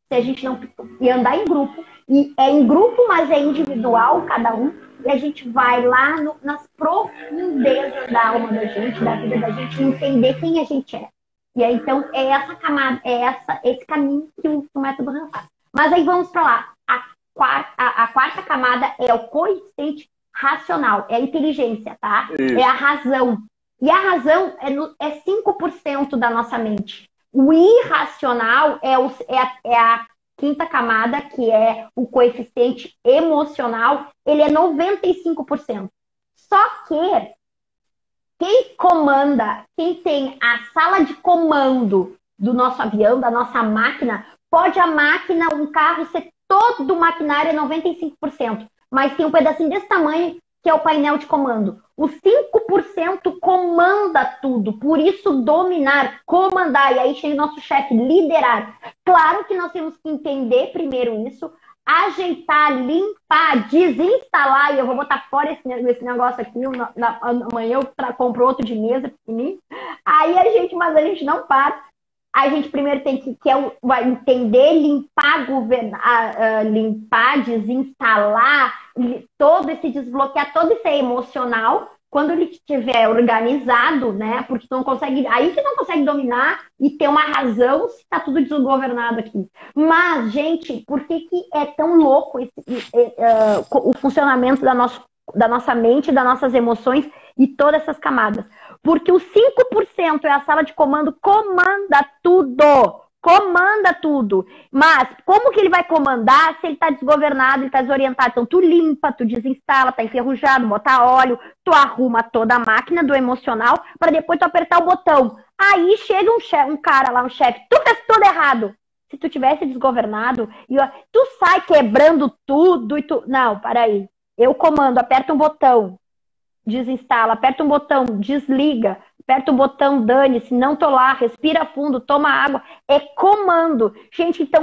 Se a gente não... E andar em grupo. E é em grupo, mas é individual, cada um. E a gente vai lá nas profundezas da alma da gente, da vida da gente, entender quem a gente é. E aí, então, é essa camada, esse caminho que o método RAM faz. Mas aí vamos para lá. A quarta camada é o coeficiente racional, é a inteligência, tá? Isso. É a razão. E a razão é 5% da nossa mente. O irracional é a quinta camada, que é o coeficiente emocional, ele é 95%. Só que quem comanda, quem tem a sala de comando do nosso avião, da nossa máquina, pode a máquina, um carro, ser todo o maquinário é 95%. Mas tem um pedacinho desse tamanho que é o painel de comando. Os 5% comanda tudo. Por isso, dominar, comandar. E aí chega o nosso chefe, liderar. Claro que nós temos que entender primeiro isso, ajeitar, limpar, desinstalar. E eu vou botar fora esse negócio aqui. Amanhã eu compro outro de mesa pequenininho. Mas a gente não para. A gente primeiro tem que entender, limpar, governar, limpar, desinstalar, todo esse desbloquear, todo esse emocional, quando ele estiver organizado, né? Porque tu não consegue, aí que não consegue dominar e ter uma razão se tá tudo desgovernado aqui. Mas, gente, por que é tão louco o funcionamento da nossa mente, das nossas emoções e todas essas camadas? Porque os 5% é a sala de comando, comanda tudo. Comanda tudo. Mas como que ele vai comandar se ele está desgovernado, ele está desorientado? Então tu limpa, tu desinstala, tá enferrujado, bota óleo, tu arruma toda a máquina do emocional para depois tu apertar o botão. Aí chega um cara lá, um chefe, tu fez tudo errado. Se tu tivesse desgovernado, tu sai quebrando tudo e tu... Não, peraí. Eu comando, aperta um botão. Desinstala, aperta um botão, desliga, aperta o botão, dane-se, não tô lá, respira fundo, toma água, é comando. Gente, então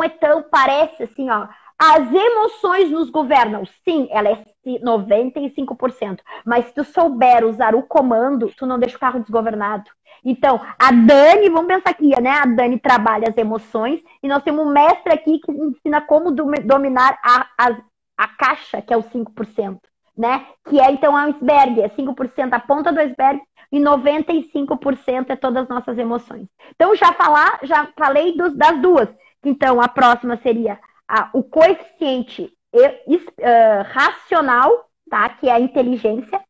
parece assim, ó, As emoções nos governam. Sim, ela é 95%. Mas se tu souber usar o comando, tu não deixa o carro desgovernado. Então, a Dani, vamos pensar aqui, né? A Dani trabalha as emoções e nós temos um mestre aqui que ensina como dominar a caixa, que é o 5%, né? Que é, então, a iceberg, é 5% a ponta do iceberg e 95% é todas as nossas emoções. Então, já falei das duas. Então, a próxima seria o coeficiente racional, tá? Que é a inteligência,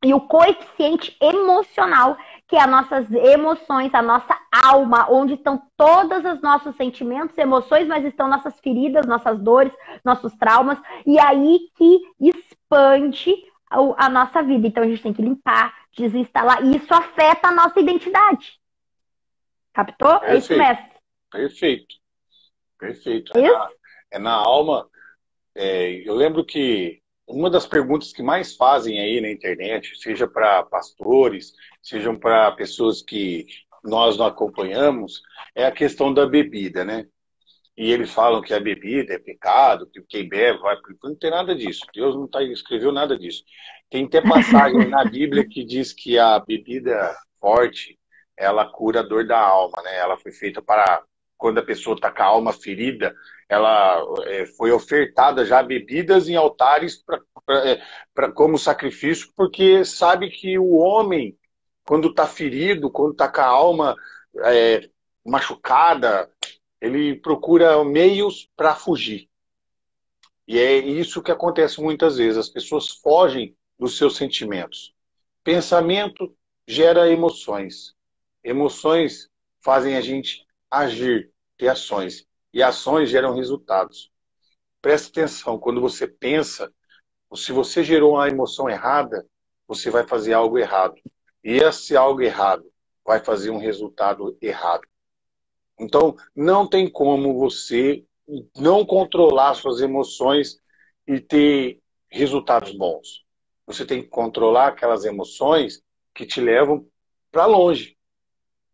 e o coeficiente emocional, que é as nossas emoções, a nossa alma, onde estão todos os nossos sentimentos, emoções, mas estão nossas feridas, nossas dores, nossos traumas, e aí que expande a nossa vida. Então a gente tem que limpar, desinstalar, e isso afeta a nossa identidade. Captou? Perfeito. É isso, mestre? Perfeito. Perfeito. É na alma. Eu lembro que uma das perguntas que mais fazem aí na internet, seja para pastores, sejam para pessoas que nós não acompanhamos, é a questão da bebida, né? E eles falam que a bebida é pecado, que quem bebe vai... Não tem nada disso. Deus não escreveu nada disso. Tem até passagem na Bíblia que diz que a bebida forte, ela cura a dor da alma, né? Ela foi feita para... Quando a pessoa está com a alma ferida, ela foi ofertada já bebidas em altares como sacrifício, porque sabe que o homem, quando está ferido, quando está com a alma machucada, ele procura meios para fugir. E é isso que acontece muitas vezes. As pessoas fogem dos seus sentimentos. Pensamento gera emoções. Emoções fazem a gente agir, ter ações. E ações geram resultados. Presta atenção, quando você pensa, se você gerou uma emoção errada, você vai fazer algo errado. E esse algo errado vai fazer um resultado errado. Então, não tem como você não controlar suas emoções e ter resultados bons. Você tem que controlar aquelas emoções que te levam para longe.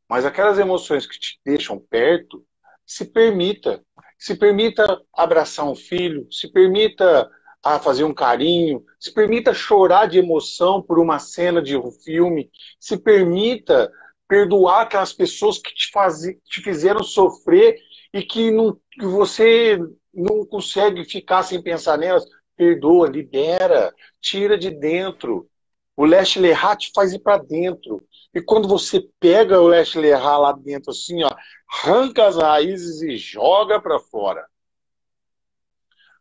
Mas aquelas emoções que te deixam perto, se permita. Se permita abraçar um filho, se permita fazer um carinho, se permita chorar de emoção por uma cena de um filme, se permita perdoar aquelas pessoas que te fizeram sofrer e que você não consegue ficar sem pensar nelas. Perdoa, libera, tira de dentro. O Leste Lerrat te faz ir para dentro. E quando você pega o Leste Lerrat lá dentro, assim, ó, arranca as raízes e joga para fora.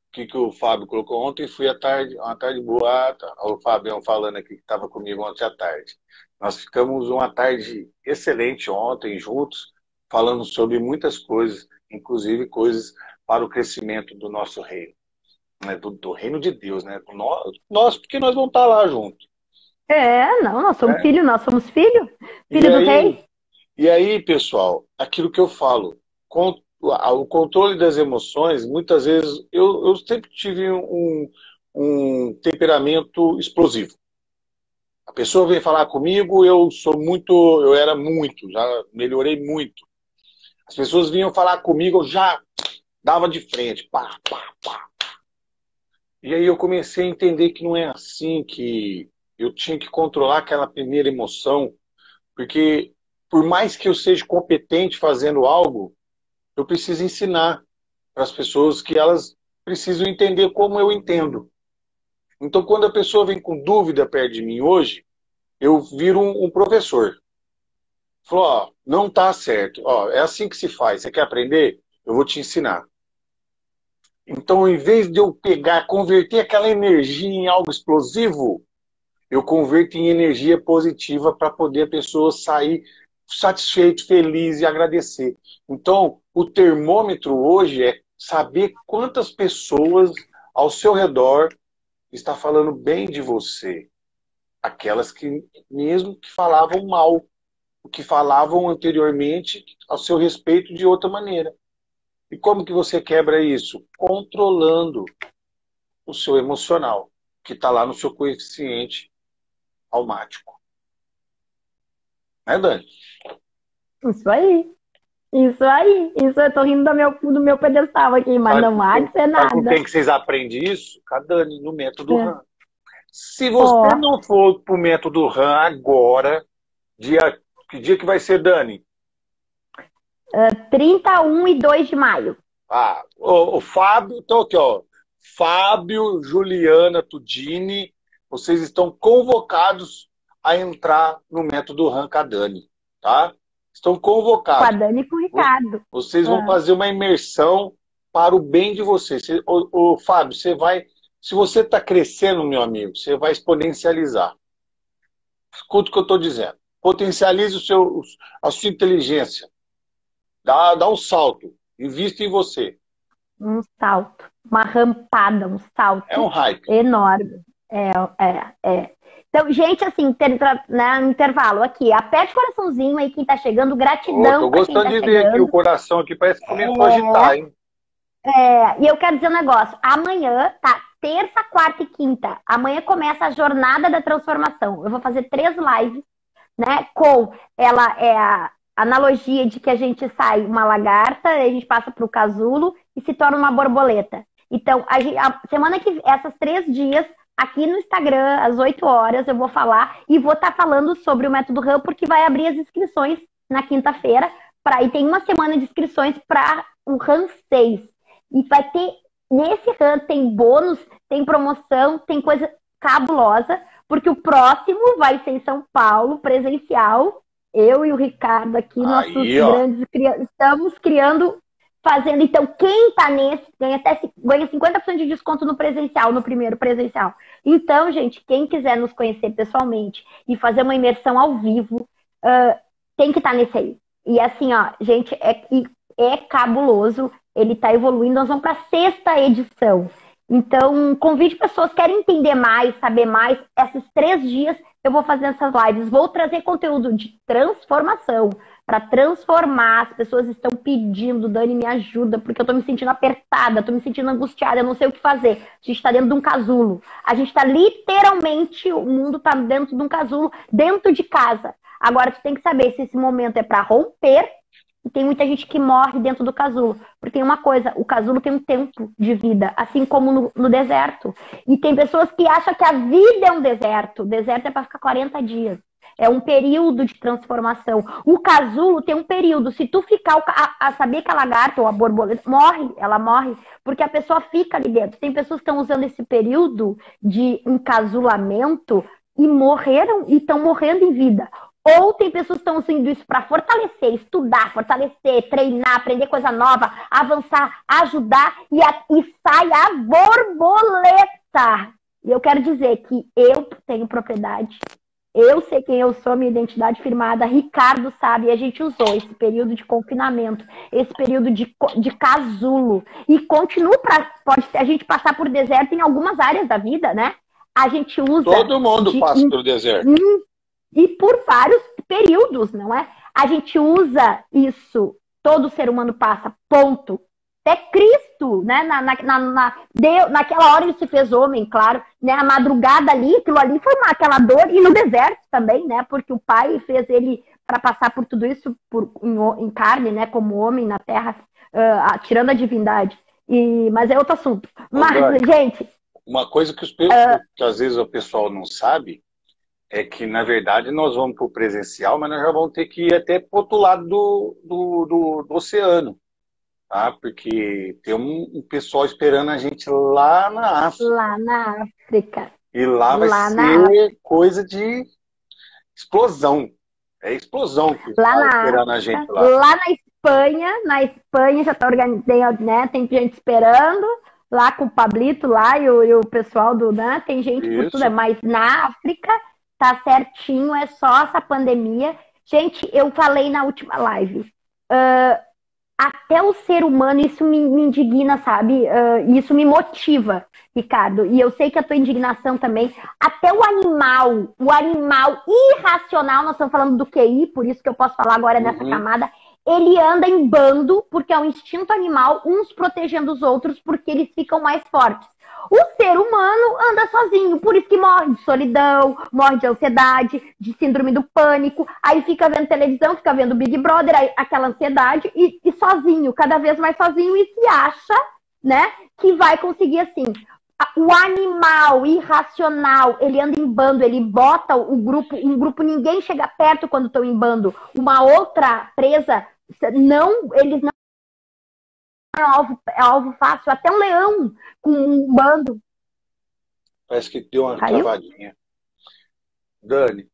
O que o Fábio colocou ontem foi uma tarde boa. O Fabião falando aqui que estava comigo ontem à tarde. Nós ficamos uma tarde excelente ontem juntos, falando sobre muitas coisas, inclusive coisas para o crescimento do nosso reino, né? Do reino de Deus, né? Nós, porque nós vamos estar lá juntos. Não, nós somos filhos, nós somos filho do rei. E aí, pessoal, aquilo que eu falo, o controle das emoções, muitas vezes, eu sempre tive um temperamento explosivo. A pessoa vem falar comigo, eu era muito, já melhorei muito. As pessoas vinham falar comigo, eu já dava de frente, pá, pá, pá. E aí eu comecei a entender que não é assim, que eu tinha que controlar aquela primeira emoção, porque por mais que eu seja competente fazendo algo, eu preciso ensinar para as pessoas que elas precisam entender como eu entendo. Então, quando a pessoa vem com dúvida perto de mim hoje, eu viro um professor. Falou, ó, não tá certo. Ó, é assim que se faz. Você quer aprender? Eu vou te ensinar. Então, em vez de eu converter aquela energia em algo explosivo, eu converto em energia positiva para poder a pessoa sair satisfeito, feliz e agradecer. Então, o termômetro hoje é saber quantas pessoas ao seu redor está falando bem de você. Aquelas que, mesmo que falavam mal, o que falavam anteriormente ao seu respeito de outra maneira. E como que você quebra isso? Controlando o seu emocional, que está lá no seu coeficiente almático. Né, Dani? Isso aí. Isso aí, isso eu tô rindo do meu pedestal aqui, mas não há de ser Sabe com nada. quem que vocês aprendem isso? Com a Dani, no método É. RAM. Se você Ó, não for pro método RAM agora, que dia que vai ser, Dani? 31 e 2 de maio. Ah, o Fábio, então aqui, ó. Fábio, Juliana, Tudini, vocês estão convocados a entrar no método RAM com a Dani, tá? Estão Com a convocados. Dani e com o Ricardo. Vocês vão É. fazer uma imersão para o bem de vocês. Fábio, você vai. Se você está crescendo, meu amigo, você vai exponencializar. Escuta o que eu estou dizendo. Potencialize a sua inteligência. Dá um salto. Invista em você. Um salto, uma rampada, um É um salto hype. enorme. É. Então, gente, assim, né, no intervalo aqui, aperte o coraçãozinho aí quem tá chegando, Tô gratidão para quem gostando tá de ver aqui o chegando. coração aqui. Parece que começou a agitar, hein? E eu quero dizer um negócio, amanhã, tá, terça, quarta e quinta, amanhã começa a jornada da transformação. Eu vou fazer 3 lives, né, com ela a analogia de que a gente sai uma lagarta, a gente passa para o casulo e se torna uma borboleta. Então, a semana que essas 3 dias, aqui no Instagram, às 8 horas, eu vou falar e vou estar falando sobre o método RAM, porque vai abrir as inscrições na quinta-feira, e tem uma semana de inscrições para o RAM 6. E vai ter, nesse RAM tem bônus, tem promoção, tem coisa cabulosa, porque o próximo vai ser em São Paulo, presencial. Eu e o Ricardo aqui, nossos Aí, ó. grandes, estamos criando, fazendo. Então, quem tá nesse ganha 50% de desconto no presencial, no primeiro presencial. Então, gente, quem quiser nos conhecer pessoalmente e fazer uma imersão ao vivo, tem que estar nesse aí. E assim, ó, gente, é cabuloso. Ele tá evoluindo. Nós vamos para a 6ª edição. Então, convide pessoas que querem entender mais, saber mais. Esses 3 dias eu vou fazer essas lives. Vou trazer conteúdo de transformação, para transformar. As pessoas estão pedindo, Dani, me ajuda, porque eu estou me sentindo apertada, estou me sentindo angustiada, eu não sei o que fazer. A gente está dentro de um casulo. A gente está literalmente, o mundo está dentro de um casulo, dentro de casa. Agora, tu tem que saber se esse momento é para romper. E tem muita gente que morre dentro do casulo. Porque tem uma coisa, o casulo tem um tempo de vida, assim como no deserto. E tem pessoas que acham que a vida é um deserto. O deserto é para ficar 40 dias. É um período de transformação. O casulo tem um período. Se tu ficar a saber que a lagarta ou a borboleta ela morre, porque a pessoa fica ali dentro. Tem pessoas que estão usando esse período de encasulamento e morreram e estão morrendo em vida. Ou tem pessoas que estão usando isso para fortalecer, estudar, fortalecer, treinar, aprender coisa nova, avançar, ajudar e sai a borboleta. E eu quero dizer que eu tenho propriedade. Eu sei quem eu sou, minha identidade firmada. Ricardo sabe, e a gente usou esse período de confinamento, esse período de casulo. E continua pode a gente passar por deserto em algumas áreas da vida, né? A gente usa... Todo mundo passa pelo deserto. E por vários períodos, não é? A gente usa isso, todo ser humano passa, ponto. Até Cristo, né? Naquela hora ele se fez homem, claro, né? A madrugada ali, aquilo ali foi aquela dor, e no deserto também, né? Porque o Pai fez ele para passar por tudo isso em carne, né? Como homem na terra, tirando a divindade. Mas é outro assunto. Mas, gente... Uma coisa que às vezes o pessoal não sabe é que, na verdade, nós vamos para o presencial, mas nós já vamos ter que ir até para o outro lado do oceano, tá? Porque tem um pessoal esperando a gente lá na África. Lá na África. E lá vai ser coisa de explosão. É explosão que está esperando a gente lá. Lá na Espanha já está organizando, né? Tem gente esperando, lá com o Pablito lá e o pessoal né? Tem gente por tudo, mas na África... Tá certinho, é só essa pandemia. Gente, eu falei na última live. Até o ser humano, isso me indigna, sabe? Isso me motiva, Ricardo. E eu sei que a tua indignação também. Até o animal irracional, nós estamos falando do QI, por isso que eu posso falar agora nessa camada. Ele anda em bando, porque é um instinto animal, uns protegendo os outros, porque eles ficam mais fortes. O ser humano anda sozinho, por isso que morre de solidão, morre de ansiedade, de síndrome do pânico, aí fica vendo televisão, fica vendo Big Brother, aí, aquela ansiedade, e sozinho, cada vez mais sozinho, e se acha, né, que vai conseguir assim. O animal irracional, ele anda em bando, ele bota um grupo, ninguém chega perto quando estão em bando. Uma outra presa, não, eles não é alvo fácil. Até um leão com um bando. Parece que deu uma travadinha. Dani,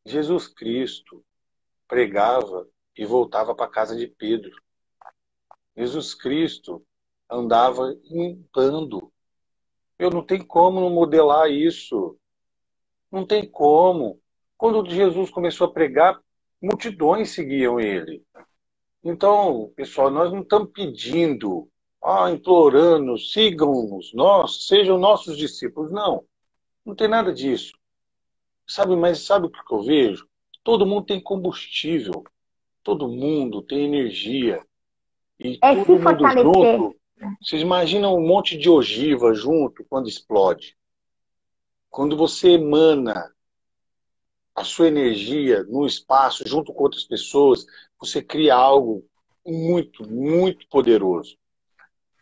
Jesus Cristo pregava e voltava para a casa de Pedro. Jesus Cristo andava em bando. Eu não tem como não modelar isso. Não tem como. Quando Jesus começou a pregar, multidões seguiam ele. Então, pessoal, nós não estamos pedindo, implorando, sigam-nos, nós, sejam nossos discípulos. Não, não tem nada disso. Mas sabe o que eu vejo? Todo mundo tem combustível. Todo mundo tem energia. E todo mundo junto. Vocês imaginam um monte de ogiva junto quando explode? Quando você emana a sua energia no espaço junto com outras pessoas, você cria algo muito, muito poderoso.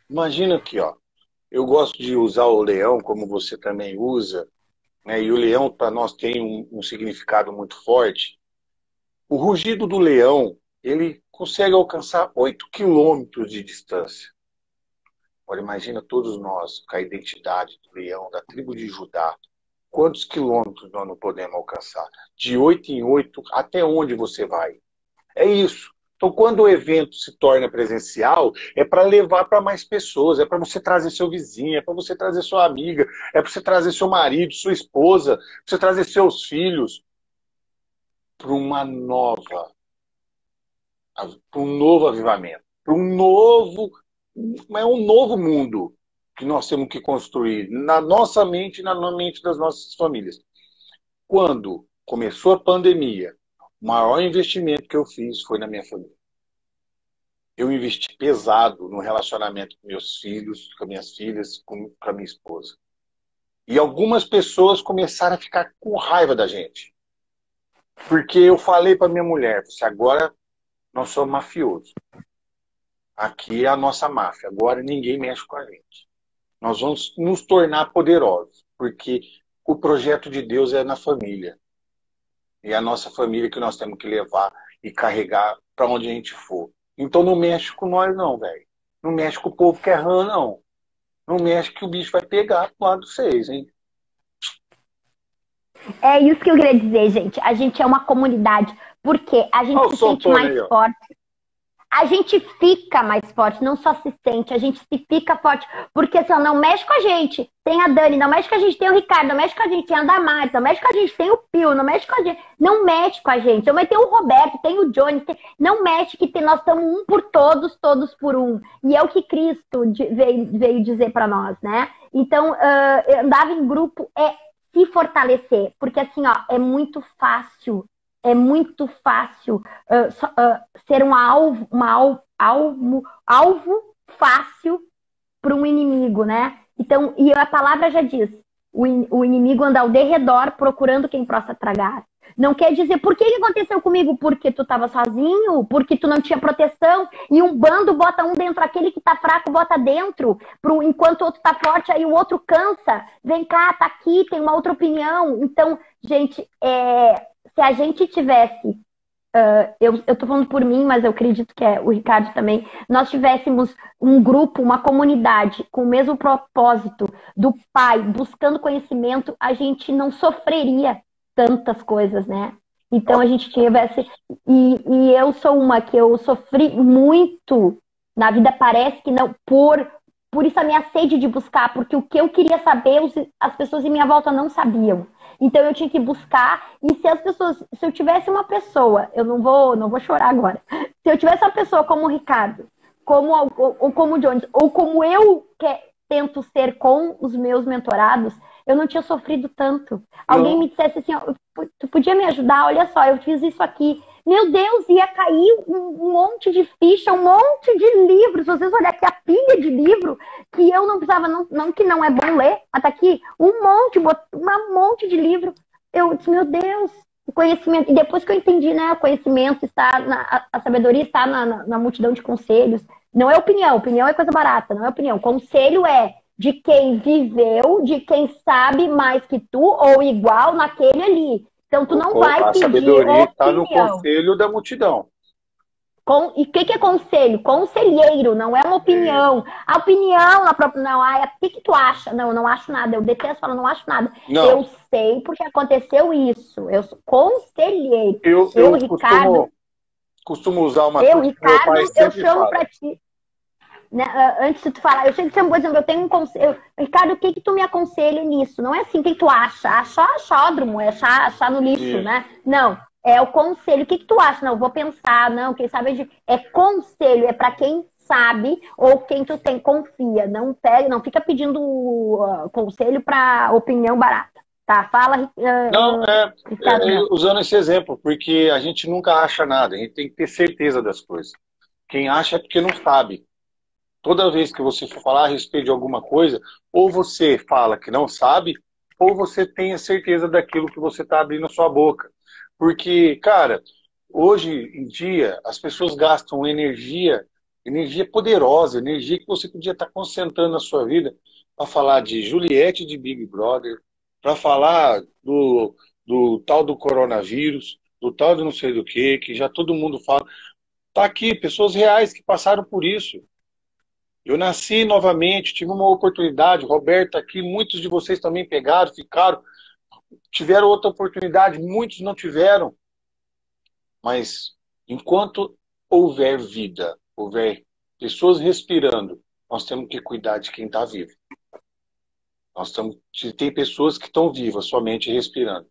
Imagina aqui, eu gosto de usar o leão como você também usa, né? E o leão para nós tem um significado muito forte. O rugido do leão, ele consegue alcançar 8 quilômetros de distância. Agora imagina todos nós, com a identidade do leão, da tribo de Judá, quantos quilômetros nós não podemos alcançar? De 8 em 8, até onde você vai? É isso. Então, quando o evento se torna presencial, é para levar para mais pessoas, é para você trazer seu vizinho, é para você trazer sua amiga, é para você trazer seu marido, sua esposa, para você trazer seus filhos para uma nova, para um novo avivamento, para um novo mundo que nós temos que construir na nossa mente e na mente das nossas famílias. Quando começou a pandemia, o maior investimento que eu fiz foi na minha família. Eu investi pesado no relacionamento com meus filhos, com minhas filhas, com a minha esposa. E algumas pessoas começaram a ficar com raiva da gente. Porque eu falei para minha mulher, agora nós somos mafiosos. Aqui é a nossa máfia, agora ninguém mexe com a gente. Nós vamos nos tornar poderosos, porque o projeto de Deus é na família. E é a nossa família que nós temos que levar e carregar para onde a gente for. Então não mexe com nós não, velho. Não mexe com o povo que é rã, não. Não mexe que o bicho vai pegar pro lado de vocês, hein? É isso que eu queria dizer, gente. A gente é uma comunidade. Porque a gente se sente mais forte. A gente fica mais forte, não só se sente, a gente se fica forte. Porque assim, não mexe com a gente. Tem a Dani, não mexe com a gente, tem o Ricardo, não mexe com a gente, tem a Damares, não mexe com a gente, tem o Pio, não mexe com a gente. Não mexe com a gente. Mas tem o Roberto, tem o Johnny, não mexe que nós estamos um por todos, todos por um. E é o que Cristo veio dizer para nós, né? Então, andar em grupo é se fortalecer. Porque assim, é muito fácil. É muito fácil ser um alvo fácil para um inimigo, né? Então, e a palavra já diz, o inimigo anda ao derredor procurando quem possa tragar. Não quer dizer, por que aconteceu comigo? Porque tu estava sozinho, porque tu não tinha proteção, e um bando bota um dentro, aquele que está fraco bota dentro, enquanto o outro está forte, aí o outro cansa. Vem cá, tá aqui, tem uma outra opinião. Então, gente, se a gente tivesse, eu tô falando por mim, mas eu acredito que o Ricardo também, nós tivéssemos um grupo, uma comunidade com o mesmo propósito do Pai, buscando conhecimento, a gente não sofreria tantas coisas, né? Então a gente tivesse... E eu sou uma que eu sofri muito na vida, parece que não, por isso a minha sede de buscar, porque o que eu queria saber, as pessoas em minha volta não sabiam. Então eu tinha que buscar, e se eu tivesse uma pessoa, eu não vou chorar agora, se eu tivesse uma pessoa como o Ricardo, ou como o Jones, ou como eu tento ser com os meus mentorados, eu não tinha sofrido tanto. Alguém me dissesse assim, tu podia me ajudar? Olha só, eu fiz isso aqui, Meu Deus, ia cair um monte de ficha, um monte de livros. Se vocês olharem aqui a pilha de livro que eu não precisava, não que não é bom ler, mas tá aqui um monte de livro. Eu disse, meu Deus, o conhecimento. E depois que eu entendi, né, o conhecimento está, a sabedoria está na multidão de conselhos. Não é opinião é coisa barata, não é opinião. Conselho é de quem viveu, de quem sabe mais que tu, ou igual naquele ali. Então, tu não vai pedir A sabedoria está no opinião. conselho da multidão. E o que é conselho? Conselheiro, não é uma opinião. A opinião na própria. Não, o que tu acha? Não, eu não acho nada. Eu detesto falar, não acho nada. Não. Eu sei porque aconteceu isso. Eu sou conselheiro. Eu Ricardo. costumo usar uma coisa. Ricardo, eu chamo pra ti. Né, antes de tu falar, eu chego sempre, por exemplo, eu tenho um conselho. Ricardo, o que tu me aconselha nisso? Não é assim, o que tu acha? Achódromo, é achar no lixo, né? Não. É o conselho. O que tu acha? Não, eu vou pensar. Não, quem sabe é conselho. É para quem sabe ou quem tu confia. Não fica pedindo conselho para opinião barata. Tá? Fala. Não, usando esse exemplo, porque a gente nunca acha nada. A gente tem que ter certeza das coisas. Quem acha é porque não sabe. Toda vez que você for falar a respeito de alguma coisa, ou você fala que não sabe, ou você tem a certeza daquilo que você está abrindo a sua boca. Porque, cara, hoje em dia as pessoas gastam energia poderosa, energia que você podia estar concentrando na sua vida para falar de Juliette de Big Brother, para falar do tal do coronavírus, do tal de não sei do que já todo mundo fala. Tá aqui, pessoas reais que passaram por isso. Eu nasci novamente, tive uma oportunidade, Roberto aqui, muitos de vocês também pegaram, ficaram, tiveram outra oportunidade, muitos não tiveram. Mas enquanto houver vida, houver pessoas respirando, nós temos que cuidar de quem está vivo. Tem pessoas que estão vivas, somente respirando,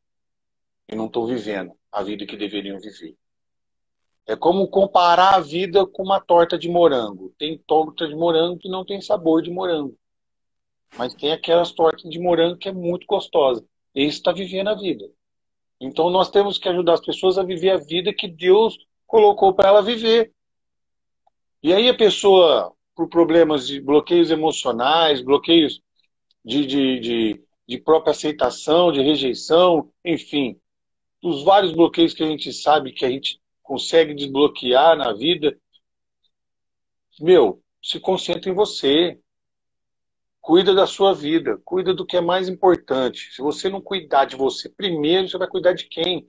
e não estão vivendo a vida que deveriam viver. É como comparar a vida com uma torta de morango. Tem torta de morango que não tem sabor de morango. Mas tem aquelas tortas de morango que é muito gostosa. Esse está vivendo a vida. Então nós temos que ajudar as pessoas a viver a vida que Deus colocou para ela viver. E aí a pessoa, por problemas de bloqueios emocionais, bloqueios de própria aceitação, de rejeição, enfim, os vários bloqueios que a gente sabe que a gente consegue desbloquear na vida, se concentra em você. Cuida da sua vida, cuida do que é mais importante. Se você não cuidar de você primeiro, você vai cuidar de quem?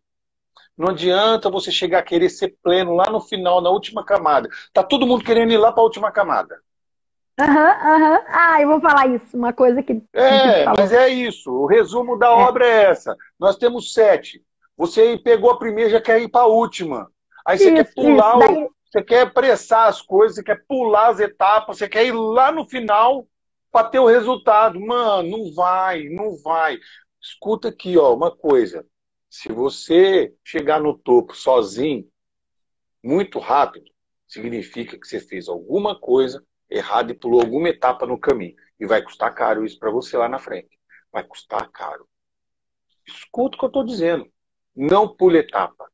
Não adianta você chegar a querer ser pleno lá no final, na última camada. Tá todo mundo querendo ir lá para a última camada. Ah, eu vou falar isso, uma coisa que... mas é isso. O resumo da obra é essa. Nós temos 7. Você pegou a primeira, já quer ir para a última. Aí você quer pular, você quer apressar as coisas, você quer pular as etapas, você quer ir lá no final para ter o resultado. Mano, não vai. Escuta aqui, ó, uma coisa. Se você chegar no topo sozinho, muito rápido, significa que você fez alguma coisa errada e pulou alguma etapa no caminho. E vai custar caro isso para você lá na frente. Vai custar caro. Escuta o que eu estou dizendo. Não pule etapa.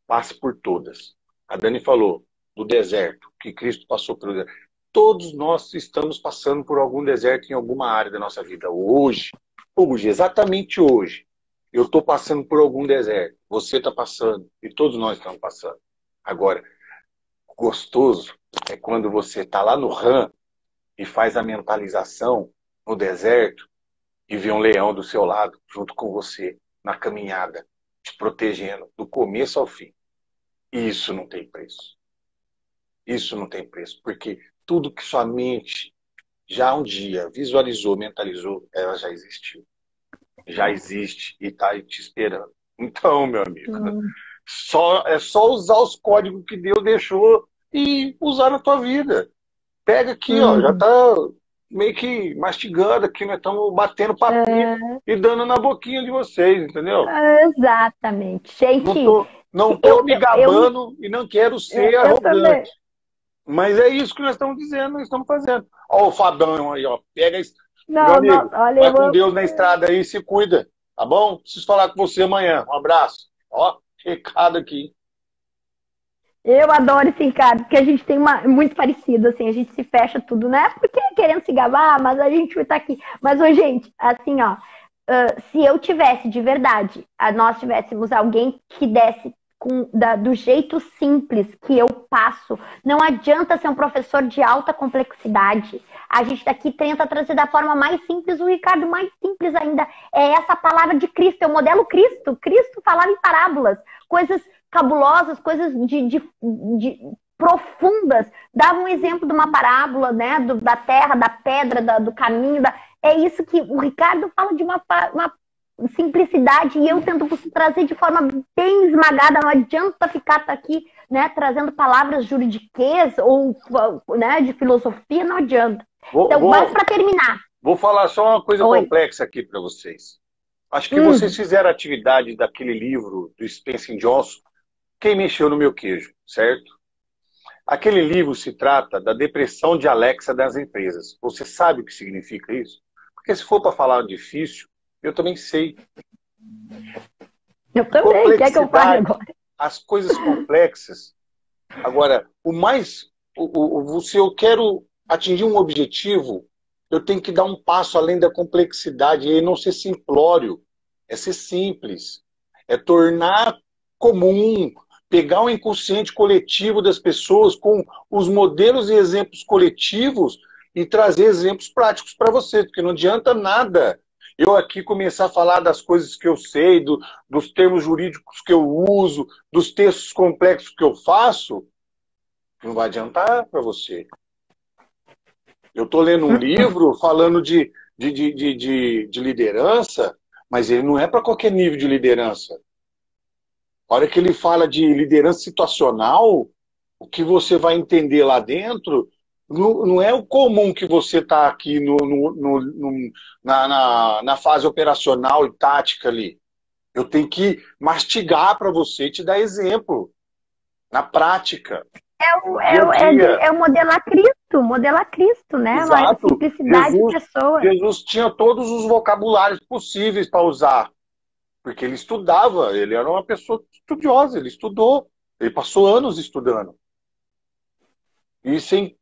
Passe por todas. A Dani falou do deserto, que Cristo passou pelo deserto. Todos nós estamos passando por algum deserto em alguma área da nossa vida. Hoje, exatamente hoje, eu estou passando por algum deserto. Você está passando. E todos nós estamos passando. Agora, gostoso é quando você está lá no RAM e faz a mentalização no deserto e vê um leão do seu lado, junto com você, na caminhada, te protegendo, do começo ao fim. Isso não tem preço. Isso não tem preço, porque tudo que sua mente já um dia visualizou, mentalizou, ela já existiu. Já existe e está aí te esperando. Então, meu amigo, é só usar os códigos que Deus deixou e usar na tua vida. Pega aqui, ó, já tá meio que mastigando aqui, nós estamos batendo papinho e dando na boquinha de vocês, entendeu? Exatamente. Gente, não tô me gabando e não quero ser arrogante. Mas é isso que nós estamos dizendo, nós estamos fazendo. Ó o Fabão aí, ó, pega isso. Meu amigo, vai com Deus na estrada aí, se cuida, tá bom? Preciso falar com você amanhã. Um abraço. Ó, recado aqui. Eu adoro esse Ricardo, porque a gente tem muito parecido, assim, a gente se fecha tudo, né? Porque querendo se gabar, mas a gente tá aqui. Mas, ô, gente, assim, ó, se eu tivesse de verdade, nós tivéssemos alguém que desse do jeito simples que eu passo, não adianta ser um professor de alta complexidade. A gente daqui tenta trazer da forma mais simples, o Ricardo mais simples ainda é essa palavra de Cristo, eu modelo Cristo. Cristo falava em parábolas, coisas cabulosas, coisas de profundas. Dava um exemplo de uma parábola, né, da terra, da pedra, do caminho. É isso que o Ricardo fala de uma simplicidade, e eu tento trazer de forma bem esmagada. Não adianta ficar aqui, né, trazendo palavras juridiquês ou, né, de filosofia, não adianta. Então, mas para terminar. Vou falar só uma coisa complexa aqui para vocês. Acho que vocês fizeram a atividade daquele livro do Spencer Johnson, Quem Mexeu no Meu Queijo, certo? Aquele livro se trata da depressão de Alexa das empresas. Você sabe o que significa isso? Porque se for para falar difícil, eu também sei. Eu também, quer que eu fale agora? As coisas complexas. Agora, se eu quero atingir um objetivo, eu tenho que dar um passo além da complexidade, e não ser simplório, é ser simples, é tornar comum, pegar o inconsciente coletivo das pessoas com os modelos e exemplos coletivos e trazer exemplos práticos para você, porque não adianta nada eu aqui começar a falar das coisas que eu sei, dos termos jurídicos que eu uso, dos textos complexos que eu faço, não vai adiantar para você. Eu estou lendo um livro falando de liderança, mas ele não é para qualquer nível de liderança. A hora que ele fala de liderança situacional, o que você vai entender lá dentro não é o comum que você está aqui na fase operacional e tática ali. Eu tenho que mastigar para você e te dar exemplo, na prática. É o modelar Cristo, né? Exato. A simplicidade de pessoa. Jesus tinha todos os vocabulários possíveis para usar, porque ele estudava, ele era uma pessoa estudiosa, ele estudou, ele passou anos estudando. E sem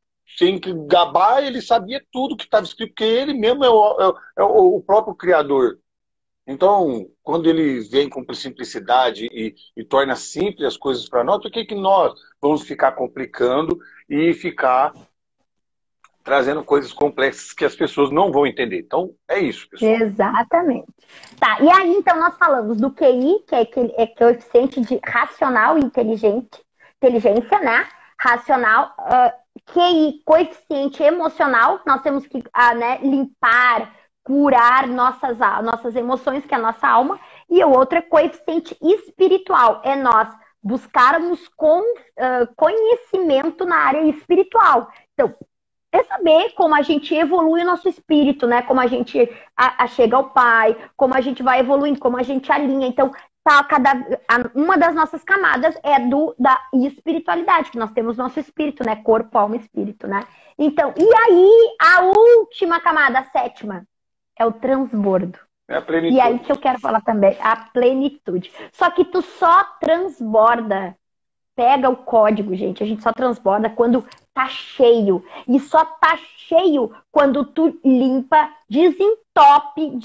gabar, ele sabia tudo que estava escrito, porque ele mesmo é o próprio Criador. Então, quando ele vem com simplicidade e torna simples as coisas para nós, por que nós vamos ficar complicando e ficar trazendo coisas complexas que as pessoas não vão entender? Então, é isso, pessoal. Exatamente. Tá, e aí, então, nós falamos do QI, que é coeficiente de racional e inteligência, né? Racional, QI, coeficiente emocional, nós temos que limpar, curar nossas emoções, que é a nossa alma, e o outro é coeficiente espiritual, é nós buscarmos conhecimento na área espiritual. Então, é saber como a gente evolui o nosso espírito, né? Como a gente chega ao Pai, como a gente vai evoluindo, como a gente alinha. Então, uma das nossas camadas é da espiritualidade, que nós temos nosso espírito, né? Corpo, alma e espírito, né? Então, e aí, a última camada, a sétima, é o transbordo. É a plenitude. E aí que eu quero falar também, a plenitude. Só que tu só transborda, pega o código, gente, a gente só transborda quando tá cheio. E só tá cheio quando tu limpa, desentope,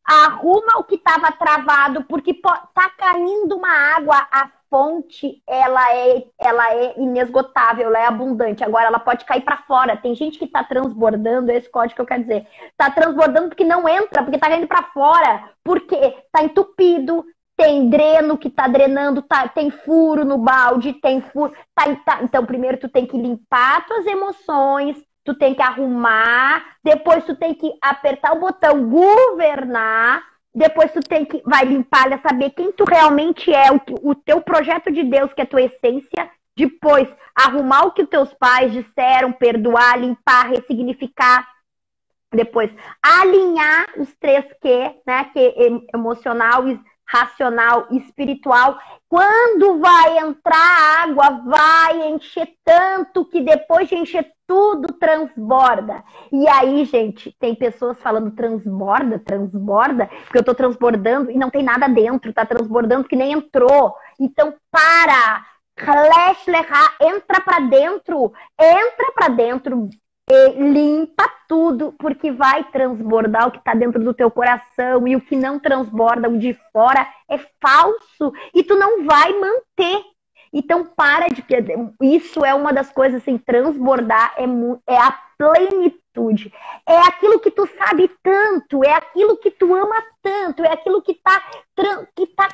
arruma o que tava travado, porque tá caindo uma água, a fonte, ela é inesgotável, ela é abundante. Agora, ela pode cair para fora. Tem gente que tá transbordando, esse código que eu quero dizer. Tá transbordando porque não entra, porque tá caindo para fora, porque tá entupido, tem dreno que tá drenando, tem furo no balde, tem furo. Então, primeiro tu tem que limpar tuas emoções, tu tem que arrumar, depois tu tem que apertar o botão governar, depois tu vai limpar, saber quem tu realmente é, o teu projeto de Deus, que é a tua essência, depois arrumar o que os teus pais disseram, perdoar, limpar, ressignificar, depois alinhar os 3Q, né, que é emocional, racional, espiritual. Quando vai entrar a água, vai encher tanto que depois de encher tudo transborda. E aí, gente, tem pessoas falando transborda, porque eu tô transbordando e não tem nada dentro, tá transbordando que nem entrou. Então, para! Entra para dentro, e limpa tudo, porque vai transbordar o que está dentro do teu coração, e o que não transborda, o de fora, é falso, e tu não vai manter. Então, para de... Isso é uma das coisas, assim, transbordar é a plenitude. É aquilo que tu sabe tanto, é aquilo que tu ama tanto, é aquilo que tá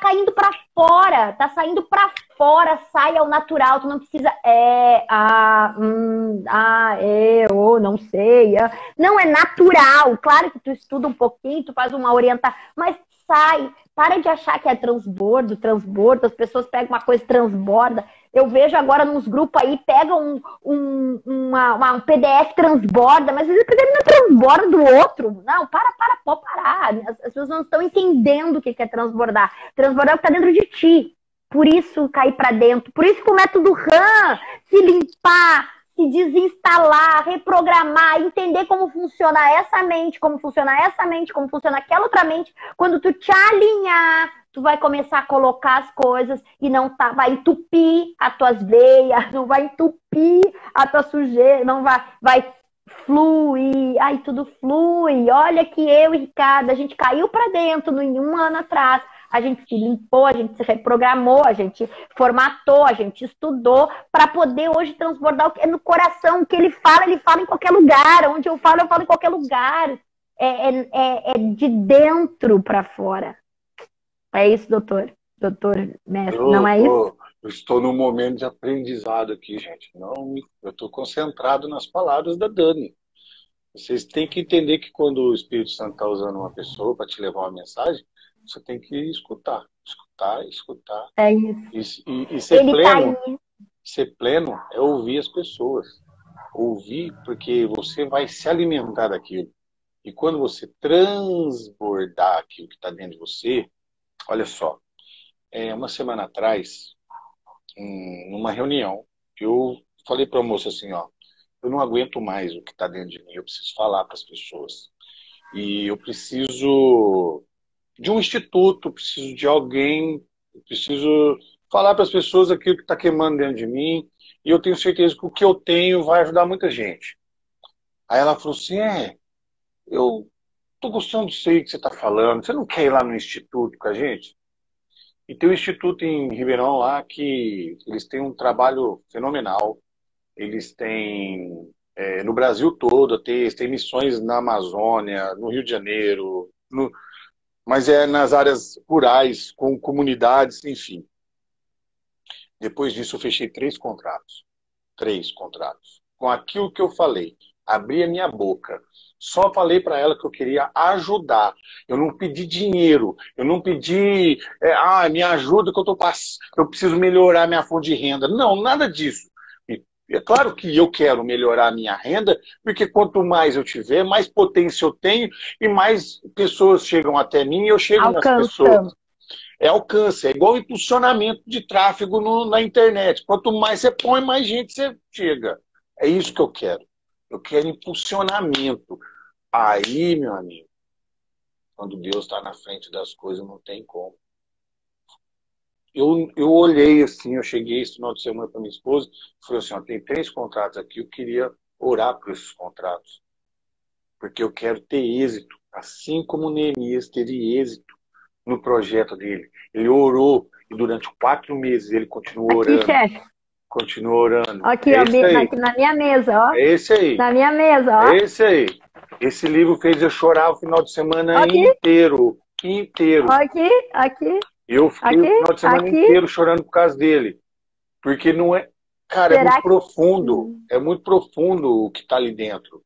caindo para fora, tá saindo para fora, sai ao natural, tu não precisa... não sei. Não, é natural. Claro que tu estuda um pouquinho, tu faz uma orientação, mas sai. Para de achar que é transbordo, as pessoas pegam uma coisa e transborda. Eu vejo agora nos grupos aí, pegam um PDF transborda, mas às vezes o PDF não transborda do outro. Não, pode parar. As pessoas não estão entendendo o que é transbordar. Transbordar é o que está dentro de ti. Por isso cair para dentro. Por isso que o método RAM, se limpar, se desinstalar, reprogramar, entender como funciona essa mente, como funciona aquela outra mente. Quando tu te alinhar, tu vai começar a colocar as coisas e não vai entupir as tuas veias, não vai entupir a tua sujeira, não vai fluir. Aí tudo flui. Olha que eu e Ricardo, a gente caiu para dentro em um ano atrás. A gente se limpou, a gente se reprogramou, a gente formatou, a gente estudou para poder hoje transbordar o que é no coração. O que ele fala em qualquer lugar. Onde eu falo em qualquer lugar. É de dentro para fora. É isso, doutor? Doutor mestre, não é isso? Eu estou num momento de aprendizado aqui, gente. Eu estou concentrado nas palavras da Dani. Vocês têm que entender que quando o Espírito Santo está usando uma pessoa para te levar uma mensagem, você tem que escutar. É isso. E ser pleno, ser pleno é ouvir as pessoas. Ouvir porque você vai se alimentar daquilo. E quando você transbordar aquilo que está dentro de você, olha só, uma semana atrás, numa reunião, eu falei para a moça assim, ó, eu não aguento mais o que está dentro de mim, eu preciso falar para as pessoas. E eu preciso de um instituto, preciso de alguém, preciso falar para as pessoas aquilo que está queimando dentro de mim, e eu tenho certeza que o que eu tenho vai ajudar muita gente. Aí ela falou assim, eu estou gostando disso aí que você está falando, você não quer ir lá no instituto com a gente? E tem um instituto em Ribeirão lá que eles têm um trabalho fenomenal, eles têm no Brasil todo, eles têm missões na Amazônia, no Rio de Janeiro, mas nas áreas rurais, com comunidades, enfim. Depois disso, eu fechei 3 contratos. 3 contratos. Com aquilo que eu falei. Abri a minha boca. Só falei para ela que eu queria ajudar. Eu não pedi dinheiro. Eu não pedi, me ajuda que eu preciso melhorar minha fonte de renda. Não, nada disso. É claro que eu quero melhorar a minha renda, porque quanto mais eu tiver, mais potência eu tenho e mais pessoas chegam até mim e eu chego nas pessoas. É alcance, é igual impulsionamento de tráfego na internet. Quanto mais você põe, mais gente você chega. É isso que eu quero. Eu quero impulsionamento. Aí, meu amigo, quando Deus está na frente das coisas, não tem como. Eu olhei assim, eu cheguei esse final de semana para minha esposa e falei assim, tem 3 contratos aqui, eu queria orar por esses contratos. Porque eu quero ter êxito, assim como Neemias teve êxito no projeto dele. Ele orou e durante 4 meses ele continuou orando. Aqui, chefe. Continuou orando. Aqui, aqui na minha mesa, ó. É esse aí. Na minha mesa, ó. É esse aí. Esse livro fez eu chorar o final de semana inteiro. Aqui. Eu fiquei o final de semana inteiro chorando por causa dele. Porque não é... Cara, é muito profundo. É muito profundo o que está ali dentro.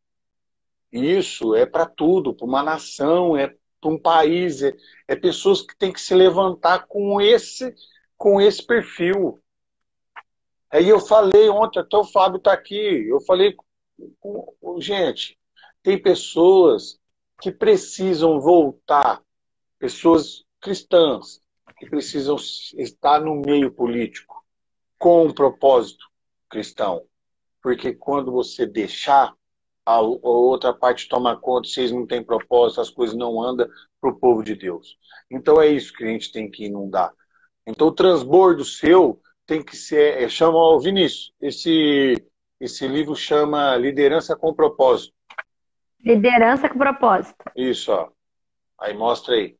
Isso é para tudo. Para uma nação, é para um país. É pessoas que têm que se levantar com esse perfil. Aí eu falei ontem, até o Fábio está aqui. Eu falei, gente, tem pessoas que precisam voltar. Pessoas cristãs que precisam estar no meio político com um propósito cristão. Porque quando você deixar, a outra parte toma conta, vocês não têm propósito, as coisas não andam para o povo de Deus. Então é isso que a gente tem que inundar. Então, o transbordo seu tem que ser... chama, ó, Vinícius, esse livro chama Liderança com Propósito. Liderança com propósito. Isso, ó. Aí mostra aí.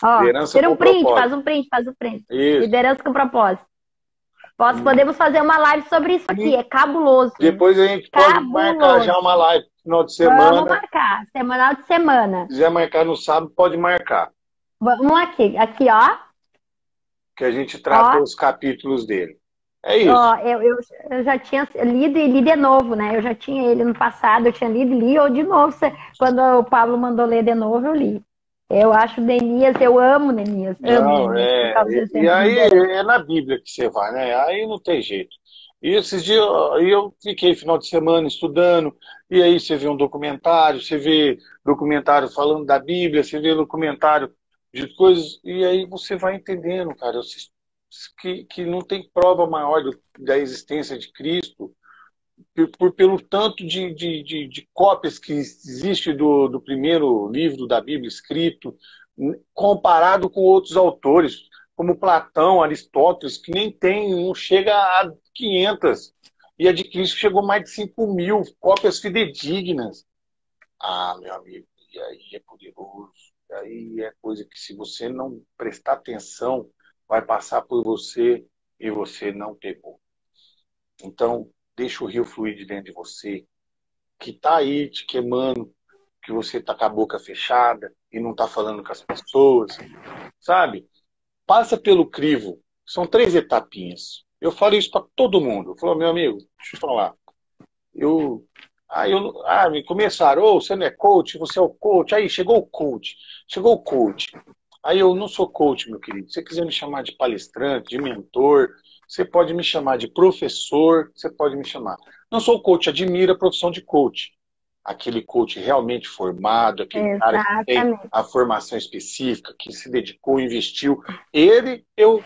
Ó, Liderança tira com um print, propósito. faz um print, faz um print. Isso. Liderança com propósito. Podemos fazer uma live sobre isso aqui, é cabuloso. Depois a gente pode marcar já uma live no final de semana. Vamos marcar, semanal de semana. Se quiser marcar no sábado, pode marcar. Vamos aqui, ó. Que a gente trata os capítulos dele. É isso. Ó, eu já tinha lido e li de novo, né? Eu já tinha ele no passado, eu tinha lido e li, ou de novo. Quando o Pablo mandou ler de novo, eu li. Eu acho Neemias, eu amo Neemias. Não, e aí é na Bíblia que você vai, né? Aí não tem jeito. E esses dias eu fiquei final de semana estudando, e aí você vê um documentário, você vê documentário falando da Bíblia, você vê documentário de coisas, e aí você vai entendendo, cara, que não tem prova maior da existência de Cristo pelo tanto de cópias que existe do primeiro livro da Bíblia escrito, comparado com outros autores, como Platão, Aristóteles, que nem tem, não chega a 500. E a de Cristo chegou a mais de 5.000 cópias fidedignas. Ah, meu amigo, e aí é poderoso. E aí é coisa que, se você não prestar atenção, vai passar por você e você não pegou. Então, deixa o rio fluir de dentro de você, que tá aí te queimando, que você tá com a boca fechada e não tá falando com as pessoas, sabe? Passa pelo crivo. São 3 etapinhas. Eu falo isso para todo mundo. Eu falo, meu amigo, deixa eu falar. Me começaram, você não é coach, você é o coach. Aí chegou o coach. Aí eu não sou coach, meu querido. Se você quiser me chamar de palestrante, de mentor, você pode me chamar de professor, você pode me chamar. Não sou coach, admiro a profissão de coach. Aquele coach realmente formado, aquele cara que tem a formação específica, que se dedicou, investiu. Ele, eu